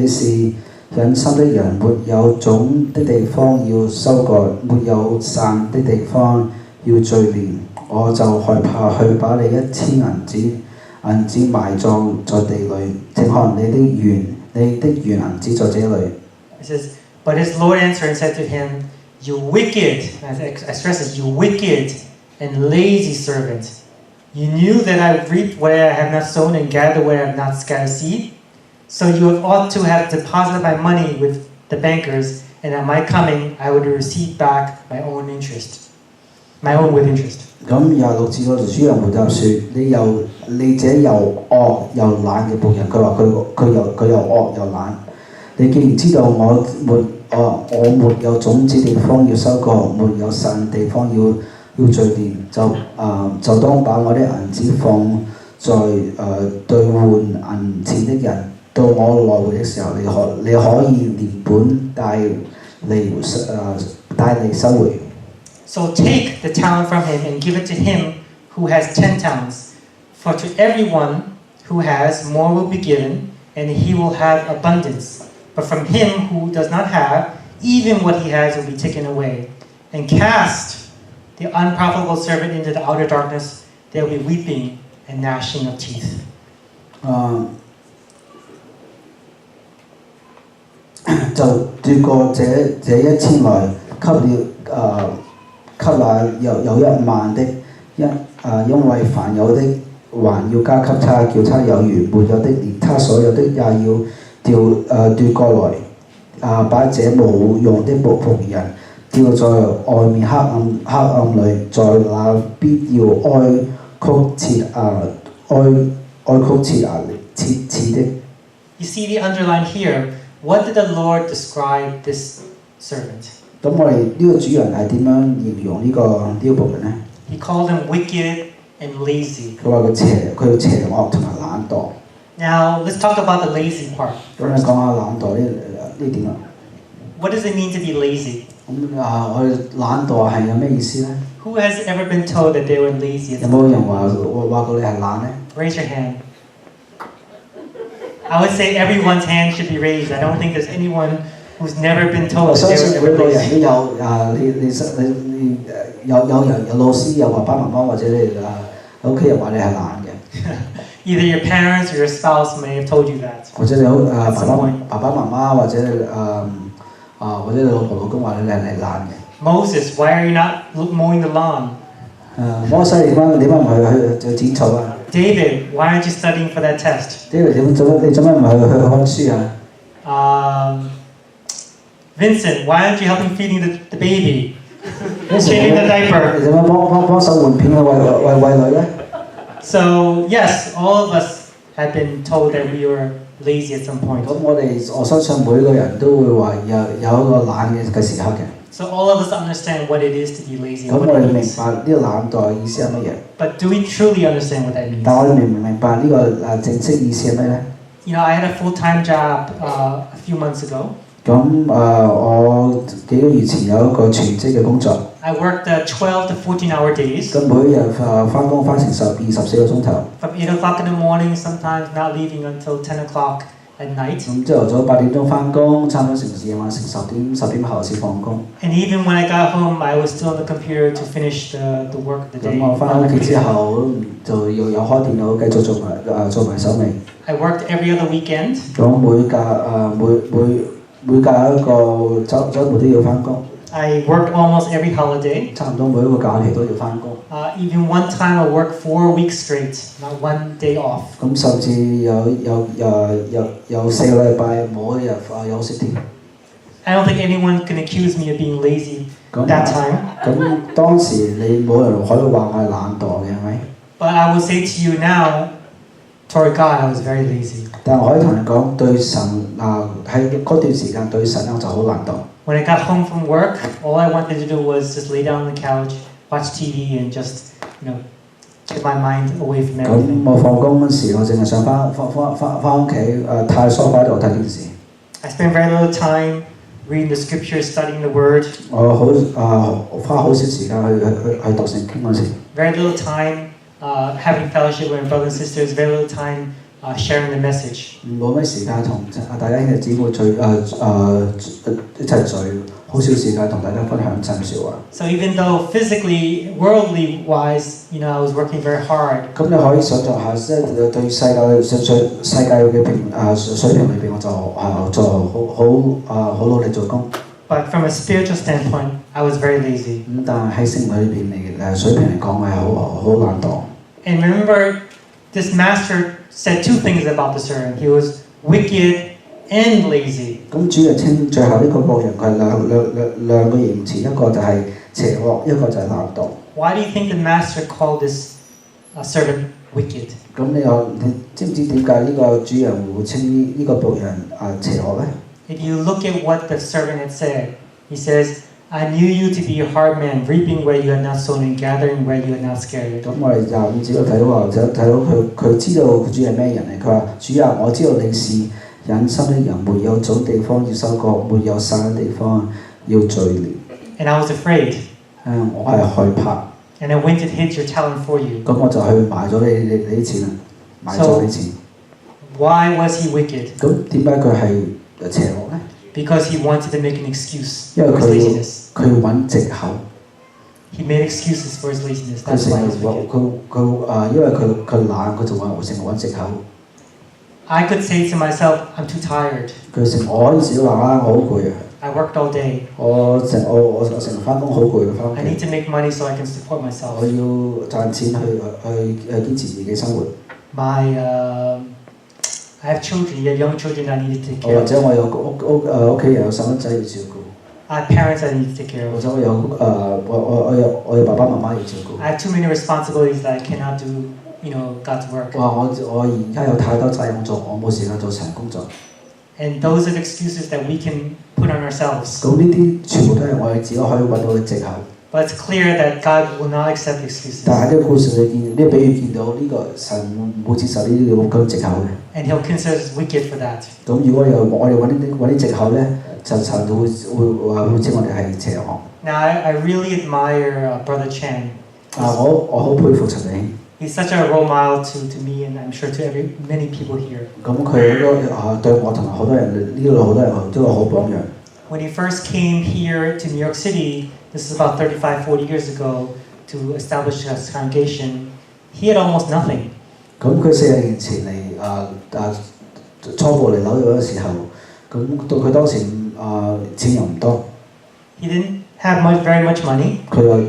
是忍心的人沒有種的地方要收割，沒有散的地方要聚斂，我就害怕去把你銀子埋葬在地裏。請看你的原銀子在這裏。It says, but his Lord answered and said to him, You wicked, I stress this, you wicked and lazy servant. You knew that I reap where I have not sown and gather where I have not scattered seed. So you ought to have deposited my money with the bankers, and at my coming I would receive back my own with interest. 咁26節嗰度主人回答說：你這又惡又懶嘅僕人，佢話佢又惡又懶。你既然知道我沒有種子地方要收割，沒有散地方要聚斂，就當把我的銀子放在兌換銀錢的人。到我來回的時候，你可以連本帶利收回。So take the talent from him and give it to him who has 10 talents. For to everyone who has, more will be given, and he will have abundance. But from him who does not have, even what he has will be taken away. And cast the unprofitable servant into the outer darkness. There will be weeping and gnashing of teeth. 就奪過這1000來，給那有10000的，因為凡有的還要加給他，叫他有餘；沒有的，連他所有的也要奪過來。把這無用的僕人掉在外面黑暗裏，在那必要哀曲切的。You see the underline here. What did the Lord describe this servant? 咁我哋呢個主人係點樣形容呢個僕人呢？ He called him wicked and lazy. 佢話佢要邪惡同埋懶惰。Now let's talk about the lazy part. 咁你講下懶惰呢點啊 What does it mean to be lazy? 咁我哋懶惰係有咩意思呢？ Who has ever been told that they were lazy? 有冇人話過你係懶呢？ Raise your hand. I would say everyone's hand should be raised. I don't think there's anyone who's never been told that they were ever lazy. 我相信每個人都有老師有爸爸媽媽或者你屋企人話你係懶嘅。Either your parents or your spouse may have told you that. 或者你爸爸媽媽或者你老婆老公話你係懶嘅。Moses, why are you not mowing the lawn? 摩西點解唔去剪草啊 David, why aren't you studying for that test? David 你做咩唔去看書啊 Vincent, why aren't you helping feeding the baby? Changing the diaper. 你做咩幫手換片去餵女咧 So yes, all of us have been told that we were lazy at some point. 咁我相信每個人都會話有一個懶嘅時刻嘅。So all of us understand what it is to be lazy. 咁我哋明白呢個懶惰嘅意思係乜嘢 But do we truly understand what that means? 但我哋明白呢個正式意思係咩咧 You know, I had a full-time job a few months ago. 咁我幾個月前有一個全職嘅工作。I worked 12 to 14-hour days. 咁每日翻工翻成24個鐘頭。From 8 o'clock in the morning, sometimes not leaving until 10 o'clock at night. 咁朝頭早8點鐘翻工，差唔多成夜晚成10點後先放工。And even when I got home, I was still on the computer to finish the work of the day. 咁我翻屋企之後就要有開電腦繼續做埋手尾。I worked every other weekend. 咁每隔一個週末都要翻工。I worked almost every holiday. 差唔多每一個假期都要翻工。Even one time I worked 4 weeks straight, not one day off. 咁甚至有4個禮拜冇一日休息添。I don't think anyone can accuse me of being lazy that time. 咁當時你冇人可以話我係懶惰嘅，係咪 But I will say to you now, toward God, I was very lazy. 但係我可以同你講，對神喺嗰段時間對神我就好懶惰。When I got home from work, all I wanted to do was just lay down on the couch, watch TV, and just, get my mind away from everything. 咁我放工嗰時，我淨係想翻屋企喺梳化度睇電視。I spent very little time reading the scriptures, studying the word. 我花好少時間去讀聖經嗰時。Very little time having fellowship with my brothers and sisters. Very little time sharing the message. 冇咩時間同大家兄弟姊妹一齊聚，好少時間同大家分享真説話。So even though physically, worldly wise, I was working very hard. 咁你可以想像下，即係對世界嘅水平裏邊，我就好努力做工。But from a spiritual standpoint, I was very lazy. 咁但係喺聖裏邊水平嚟講係好懶惰。And remember, this master said two things about the servant. He was wicked and lazy. 咁主人稱最後呢個僕人，佢係兩個形容詞，一個就係邪惡，一個就係懶惰。Why do you think the master called this servant wicked? 咁你知唔知點解呢個主人會稱呢個僕人邪惡咧？ If you look at what the servant had said, he says, I knew you to be a hard man, reaping where you had not sown and gathering where you had not scattered. 咁我哋25節都睇到話，睇到佢知道主係咩人嚟。佢話：主啊，我知道你是忍心的人，沒有種地方要收割，沒有散的地方要聚斂。And I was afraid. 我係害怕。And I went and hid your talent for you. 咁我就去買咗你啲錢啦，買咗啲錢。Why was he wicked? 咁點解佢係邪惡咧？ Because he wanted to make an excuse 因為 for his laziness. 佢要揾藉口。He made excuses for his laziness. 佢 That's 成 why 日 he was wicked. 因為佢懶，佢就成日揾藉口。I could say to myself, I'm too tired. 我可以自己話啊，我好攰啊。I worked all day. 我成日翻工好攰，翻屋 I 企。 need to make money so I can support myself. 我要賺錢去堅持自己生活。I have children, young children I need to take 或 care 者 of. 我有屋企人有細蚊仔要照顧， I have parents I need to take care 或 of. 者我有爸爸媽媽要照顧。 I have too many responsibilities that I cannot do, God's work. 我而家有太多責任做，我冇時間做成工作。 And those are the excuses that we can put on ourselves. 咁呢啲全部都係我哋自己可以揾到嘅藉口。But it's clear that God will not accept excuses. 但係呢個故事裏邊，呢個比喻見到呢個神唔會接受呢啲咁藉口嘅。 And He'll consider us wicked for that. 咁如果我哋揾啲藉口咧，就神會稱我哋係邪惡。 Now I really admire Brother Chan. 我好佩服陳李。 He's such a role model to me and I'm sure to many people here. 咁佢都對我同埋好多人呢度好多人都有好榜樣。 When he first came here to New York City, this is about 35-40 years ago, to establish his congregation, he had almost nothing. 咁佢40年前嚟初步嚟紐約嘅時候，咁到佢當時錢又唔多。He didn't have very much money. 佢冇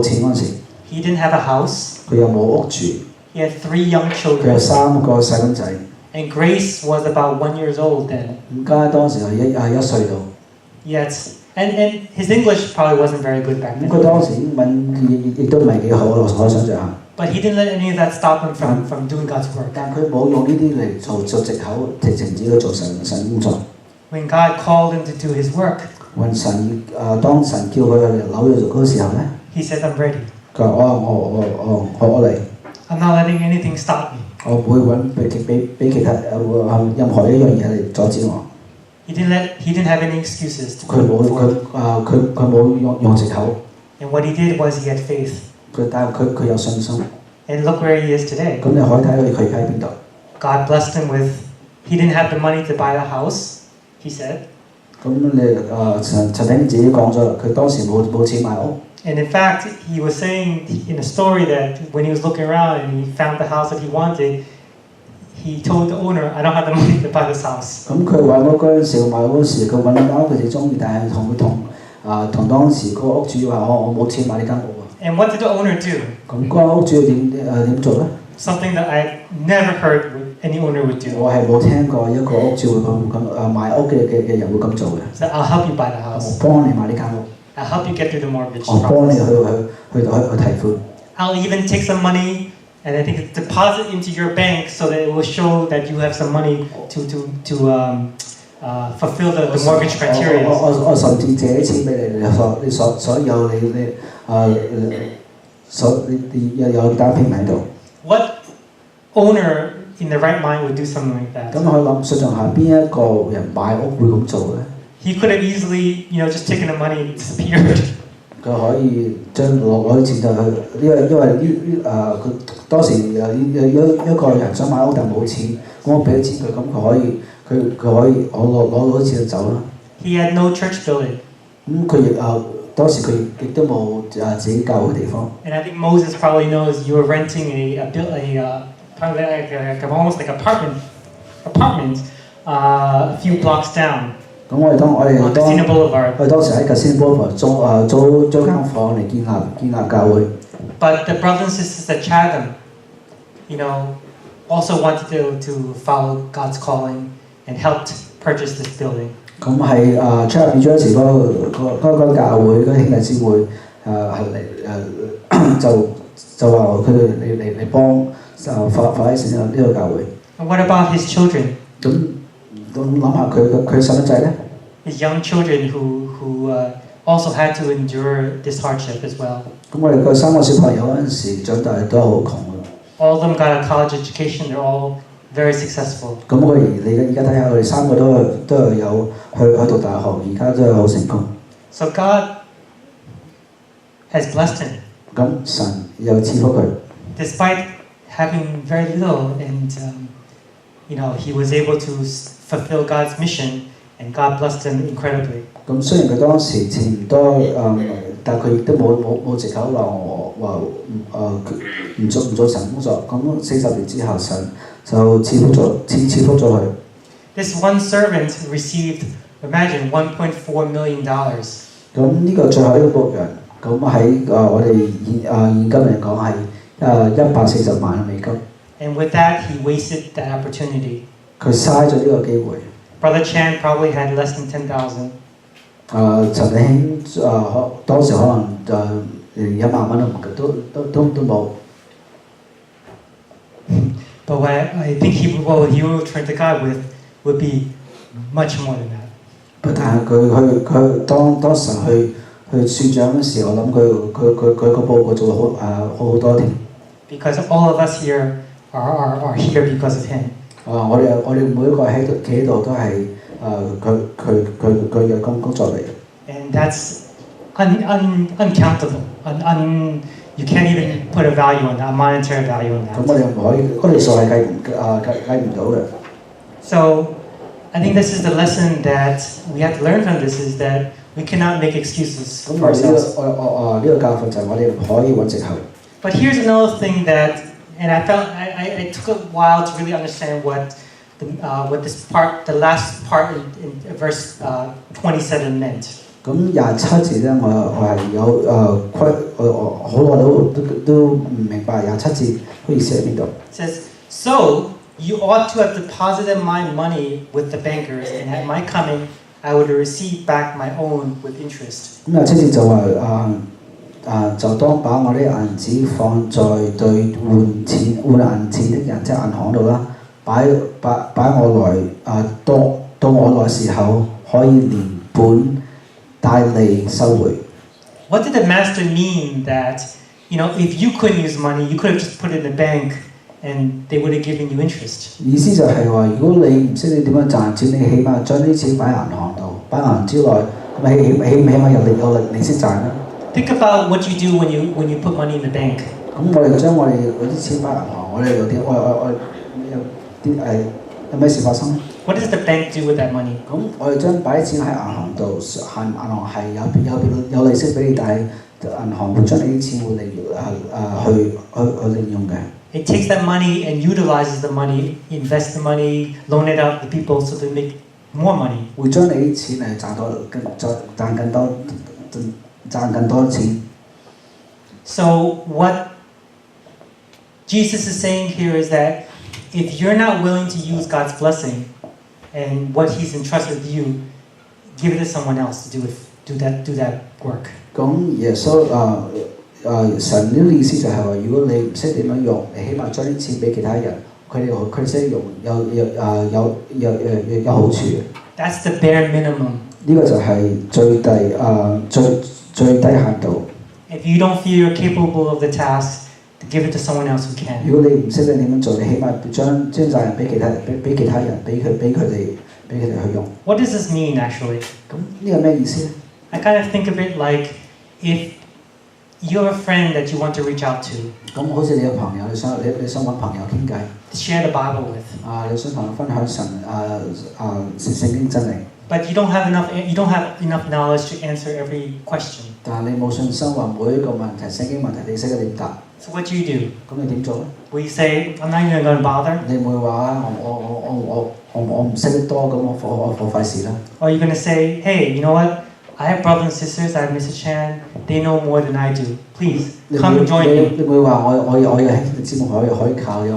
錢嗰陣時。 He didn't have a house. 佢又冇屋住。 He had 3 young 佢有 children. 3個細蚊仔。 And Grace was about 1 year old then. 咁家當時係1歲到。 Yes. And his English probably wasn't very good back 咁 then. 佢當時英文亦都唔係幾好，我可以想象下。 But he didn't let any of that stop him from doing God's work. 但佢冇用呢啲嚟做藉口，停止佢做神工作。 When God called him to do his work, 當神叫佢嚟紐約做嗰個時候咧， he said, I'm ready. 佢話我嚟。 I'm not letting anything stop me. 我唔會俾其他任何一樣嘢嚟阻止我。He didn't have any excuses to 佢冇用藉口。 And what he did was he had faith. 但係佢有信心。 And look where he is today. 咁你可以睇佢喺邊度。 God blessed him with, he didn't have the money to buy a house, he said. 咁你陳鼎自己講咗啦，佢當時冇錢買屋。 And in fact, he was saying in a story that when he was looking around and he found the house that he wanted, he told the owner, I don't have the money to buy this house. 咁佢揾屋嗰陣時，買屋嗰時，佢揾間屋佢自己中意，但係同當時嗰個屋主話：我冇錢買呢間屋啊。 And what did the owner do? 咁嗰個屋主點做咧？ Something that I never heard any owner would do. 我係冇聽過一個屋主會咁買屋嘅人會咁做嘅。So I'll help you buy the house. 我幫你買呢間屋。 I'll help you get through the mortgage 我幫你 process. 去提款。 I'll even take some money and I think deposit into your bank so that it will show that you have some money to fulfill the mortgage criteria. 我甚至借啲錢俾你所有你有單拼喺度。 What owner in the right mind would do something like that? 咁我諗想像下邊一個人買屋會咁做咧？ He could have easily, just taken the money and disappeared. 佢可以將攞啲錢就去，佢當時一個人想買屋但冇錢，咁我俾咗錢佢，咁佢可以攞啲錢就走啦。He had no church building. 咁佢當時佢亦都冇自己教會地方。And I think Moses probably knows you were renting almost like apartment a few blocks down. 咁我哋當時喺 Casino Boulevard 租間房嚟建立教會。But the brothers and sisters at Chatham, also wanted to follow God's calling and helped purchase this building. 咁喺Chatham New Jersey 嗰個教會嗰兄弟姊妹就話佢哋嚟幫發起呢個教會。And what about his children? 咁諗下佢細蚊仔咧 His young children who also had to endure this hardship as well. 咁我哋個3個小朋友嗰陣時長大都好窮嘅。All of them got a college education. They're all very successful. 咁你而家睇下，佢哋3個都係有去讀大學，而家都係好成功。So God has blessed him. 咁神又賜福佢。Despite having very little, and he was able to fulfill God's mission, and God blessed him incredibly. 咁雖然佢當時錢唔多，但佢亦都冇藉口話唔做神工作。咁40年之後，神就賜福咗佢。This one servant received, imagine, $1.4 million. 咁呢個最後一個僕人，咁喺我哋現今嚟講係140萬美金。And with that, he wasted that opportunity. 佢嘥咗呢個機會。Brother Chan probably had less than 10,000. 陳弟兄當時可能連1萬蚊都冇。But what I think he will turn to God with would be much more than that. 但係佢當時去算賬嗰時，我諗佢個報告做得好多添。Because all of us here are here because of him. 我哋每一個企喺度都係佢嘅工作嚟。And that's uncountable. You can't even put a value on that, a monetary value on that. 咁我哋唔可以嗰條數係計唔到嘅。So I think this is the lesson that we have to learn from this, is that we cannot make excuses for ourselves. 呢個教訓就係我哋唔可以揾藉口。But here's another thing that, and I felt I took a while to really understand what this part, the last part in verse 27 meant. 咁27節咧，我係有好耐都唔明白27節個意思喺邊度。It says, "So you ought to have deposited my money with the bankers, and at my coming, I would receive back my own with interest." 咁27節就話就當把我啲銀紙放在對換銀錢的人，即係銀行度啦，擺我來到我來時候，可以連本帶利收回。What did the master mean that, if you couldn't use money, you could have just put it in the bank, and they would have given you interest? 意思就係話，如果你唔識你點樣賺錢，你起碼將啲錢擺銀行度，擺銀行之內，咁起碼有利息賺啦。Think about what you do when you put money in the bank. 咁我哋將我哋嗰啲錢擺銀行，我哋有咩事發生？ What does the bank do with that money? 咁我哋將擺啲錢喺銀行度，銀行係有利息俾你，但係銀行會將你啲錢會去利用嘅。It takes that money and utilizes the money, invests the money, loan it out to people so they make more money. 會將你啲錢嚟賺更多錢。So what Jesus is saying here is that if you're not willing to use God's blessing and what He's entrusted with you, give it to someone else to do that work. 咁耶穌神呢個意思就係話，如果你唔識點樣用，你起碼將啲錢俾其他人，佢識用有好處嘅。That's the bare minimum. 呢個就係最低限度。If you don't feel you're capable of the task, to give it to someone else who can. 如果你唔識得點樣做，你起碼將責任俾其他人，俾佢哋去用。What does this mean actually? 咁呢個咩意思咧？ I kind of think of it like if you have a friend that you want to reach out to, 咁好似你有朋友，你想揾朋友傾偈， share the Bible with, 你想同佢分享聖經真理， but you don't have enough knowledge to answer every question. 但係你冇信心話每一個問題聖經問題你識得點答， So what do you do? 咁你點做咧？ Will you say, I'm not even going to bother? 你唔會話我唔識得多，咁我費事啦。Or are you going to say, hey, you know what? I have brothers and sisters, I have Mr. Chan, they know more than I do. Please, come and join me. 你會話我有兄弟姊妹可以靠嘅，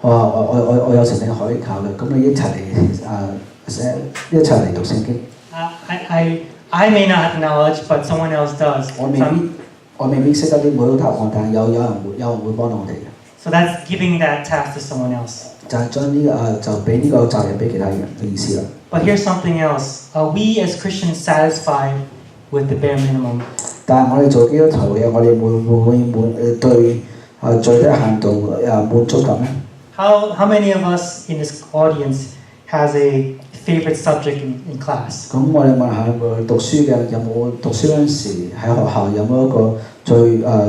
我有神靈可以靠嘅，咁你一齊嚟讀聖經。I may not have knowledge, but someone else does. 我未必識得啲每個答案，但係有人會幫到我哋嘅。So that's giving that task to someone else. 就係將就俾呢個責任俾其他人嘅意思啦。But here's something else. Are we as Christians satisfied with the bare minimum? 但係我哋做基督徒嘅，我哋會唔會對最低限度滿足感咧 How many of us in this audience has a favorite subject in class? 咁我哋問下讀書嘅有冇讀書嗰陣時喺學校有冇一個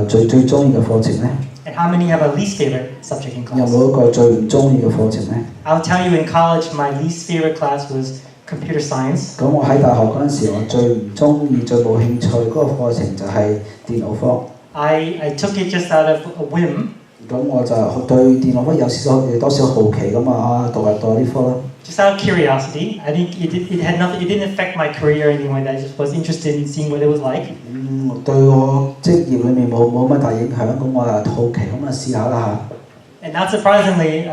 最中意嘅課程咧？ And how many have a least favorite subject in 有 class? 冇一個最唔中意嘅課程咧？ I'll tell you in college, my least favorite class was computer science. 咁我喺大學嗰陣時，我最唔中意、最冇興趣嗰個課程就係電腦科。I took it just out of a whim. 咁我就對電腦科有多少好奇咁讀呢科啦。Just out of curiosity. I think it had nothing. It didn't affect my career or anything like that. I just was interested in seeing what it was like. 對我職業裏面冇乜大影響，咁我好奇咁試下啦嚇。And not surprisingly,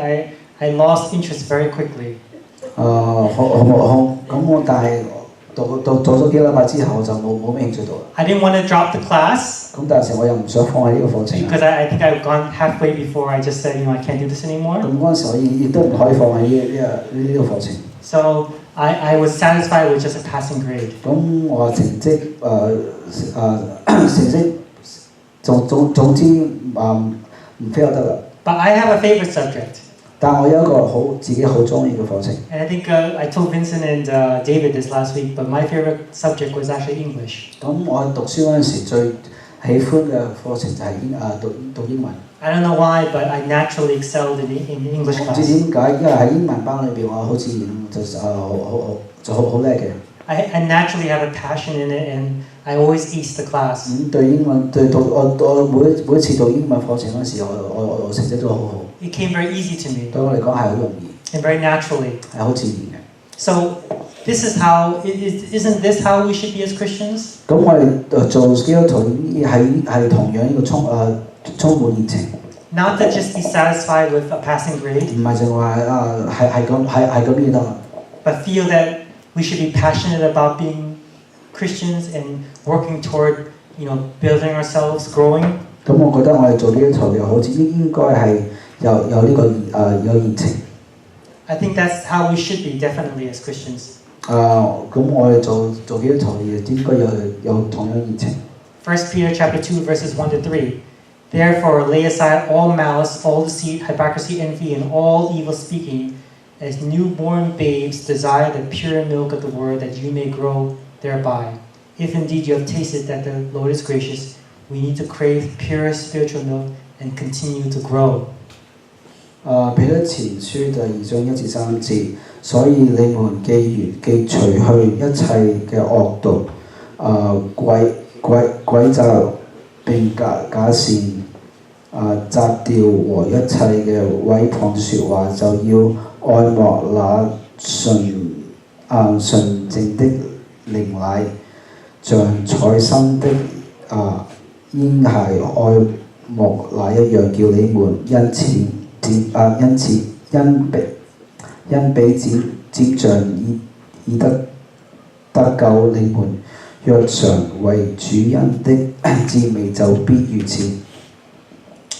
I lost interest very quickly. 咁我但係讀咗幾個禮拜之後就冇咩興趣讀啦。I didn't want to drop the class. 咁但係時我又唔想放棄呢個課程。Because I think I've gone halfway before I just said, I can't do this anymore. 咁嗰陣時我亦都唔可以放棄呢個課程。So I was satisfied with just a passing grade. 咁我成績總之唔 fail 得啦。But I have a favorite subject. 但我有一個自己好中意嘅課程。And I think I told Vincent and David this last week, but my favorite subject was actually English. 咁我讀書嗰陣時最喜歡嘅課程就係讀英文。I don't know why, but I naturally excelled in English class. 唔知點解，因為喺英文班裏邊，我好似就好叻嘅。I naturally have a passion in it, and I always ace the class. 對英文我每一次讀英文課程嗰時，我成績都好好。It came very easy to me. 對我嚟講係好容易。And very naturally. 係好自然嘅。So this is how isn't this how we should be as Christians? 咁我哋做基督徒係同樣呢個充滿熱情。Not to just be satisfied with a passing grade. 唔係淨話係咁嘢得啦。But feel that we should be passionate about being Christians and working toward, building ourselves, growing. 咁我覺得我哋做基督徒又好似應該係有呢個有熱情。I think that's how we should be definitely as Christians. 咁我哋做基督徒亦應該有同樣熱情。 1 Peter chapter 2 verses 1 to 3. Therefore lay aside all malice, all deceit, hypocrisy, envy, and all evil speaking. As newborn babes, desire the pure milk of the word, that you may grow thereby. If indeed you have tasted that the Lord is gracious, we need to crave pure spiritual milk and continue to grow. 彼得前書第2章1至3節，所以你們既除去一切嘅惡毒、詭詐並假善、詐調和一切嘅毀謗説話，就要愛慕那純淨的靈奶，像菜心的嬰孩愛慕那一樣，叫你們因彼接像以得救。你們若常為主恩的滋味，就必如此。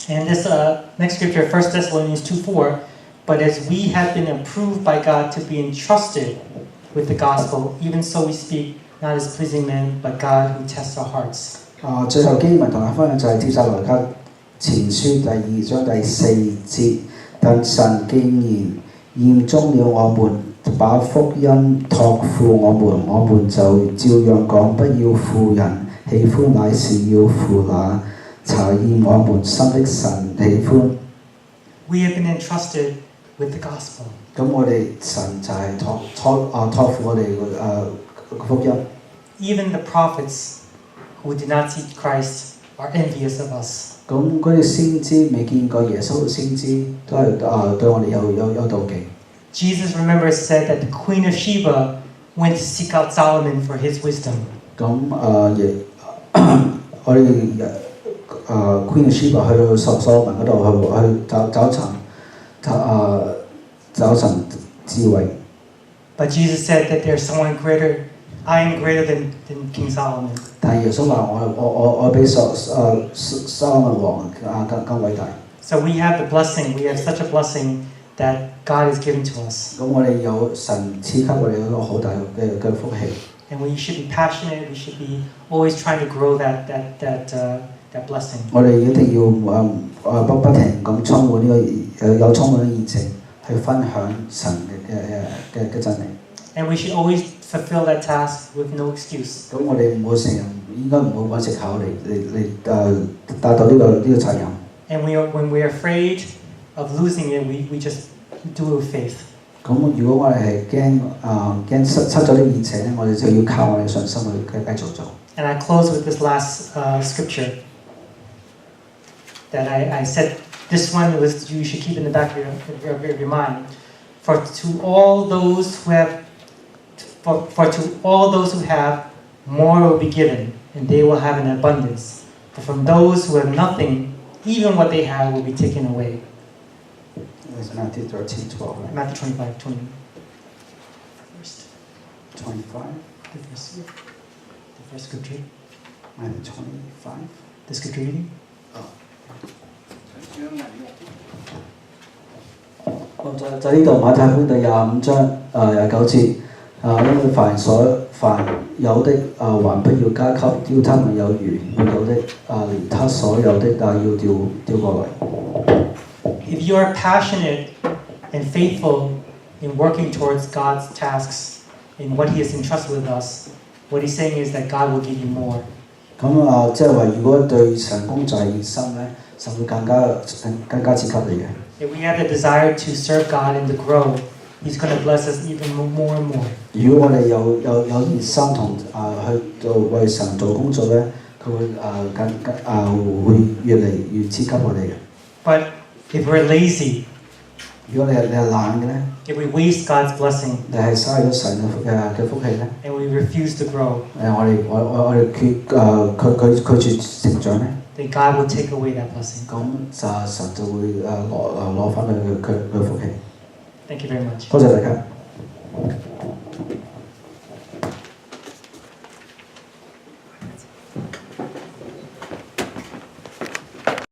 And this next scripture, 1 Thessalonians 2:4, but as we have been approved by God to be entrusted with the gospel, even so we speak, not as pleasing men, but God who tests our hearts. 最後經文同大家分享就係帖撒羅尼迦前書第2章第4節，但神既然驗中了我們，把福音託付我們就照樣講，不要負人喜歡乃是要父那查驗我們心的神喜歡。We have been entrusted with the gospel. 咁我哋神就係託付我哋福音。Even the prophets who did not see Christ are envious of us. 咁嗰啲先知未見過耶穌嘅先知都係對我哋有妒忌。Jesus, remember, said that the Queen of Sheba went to seek out Solomon for his wisdom. 咁我哋Queen of Sheba 去到所羅門嗰度去找尋智慧。But Jesus said that there's someone greater. I am greater than King Solomon. 但係耶穌話我比所羅門王更偉大。So we have the blessing. We have such a blessing that God has given to us. 咁我哋有神賜給我哋一個好大嘅福氣。And we should be passionate. We should be always trying to grow that blessing. 我哋一定要不停咁充滿充滿熱情去分享神嘅真理。And we should always fulfill that task with no excuse. 咁我哋應該唔好揾藉口嚟達到呢個責任。And when we are afraid of losing it, we just do it with faith. 咁如果我哋係驚失咗啲熱情咧，我哋就要靠我哋信心去繼續做。And I close with this last scripture that I said. This one was you should keep in the back of your mind. For to all those who have, more will be given, and they will have an abundance. But from those who have nothing, even what they have will be taken away. It's Matthew 13:12. Right? Matthew 25:20. 25. The first scripture. Matthew 25. The scripture reading. 就呢度馬太福音第25章29節因為凡有的還不要加給，叫他們有餘；沒有的連他所有的也要掉過來。If you are passionate and faithful in working towards God's tasks in what He has entrusted with us, what He's saying is that God will give you more. 咁即係話，如果對神工作係熱心咧，神會更加賜給你嘅。If we have the desire to serve God and to grow, He's going to bless us even more and more. 如果我哋有熱心同去為神做工作咧，佢會會越嚟越賜給我哋嘅。But if we're lazy, 如果你係懶嘅咧， if we waste God's blessing, 你係嘥咗神嘅福氣咧， and we refuse to grow, 我哋拒絕成長咧， then God will take away that blessing. 咁神就會攞翻佢福氣。Thank you very much. 多謝大家。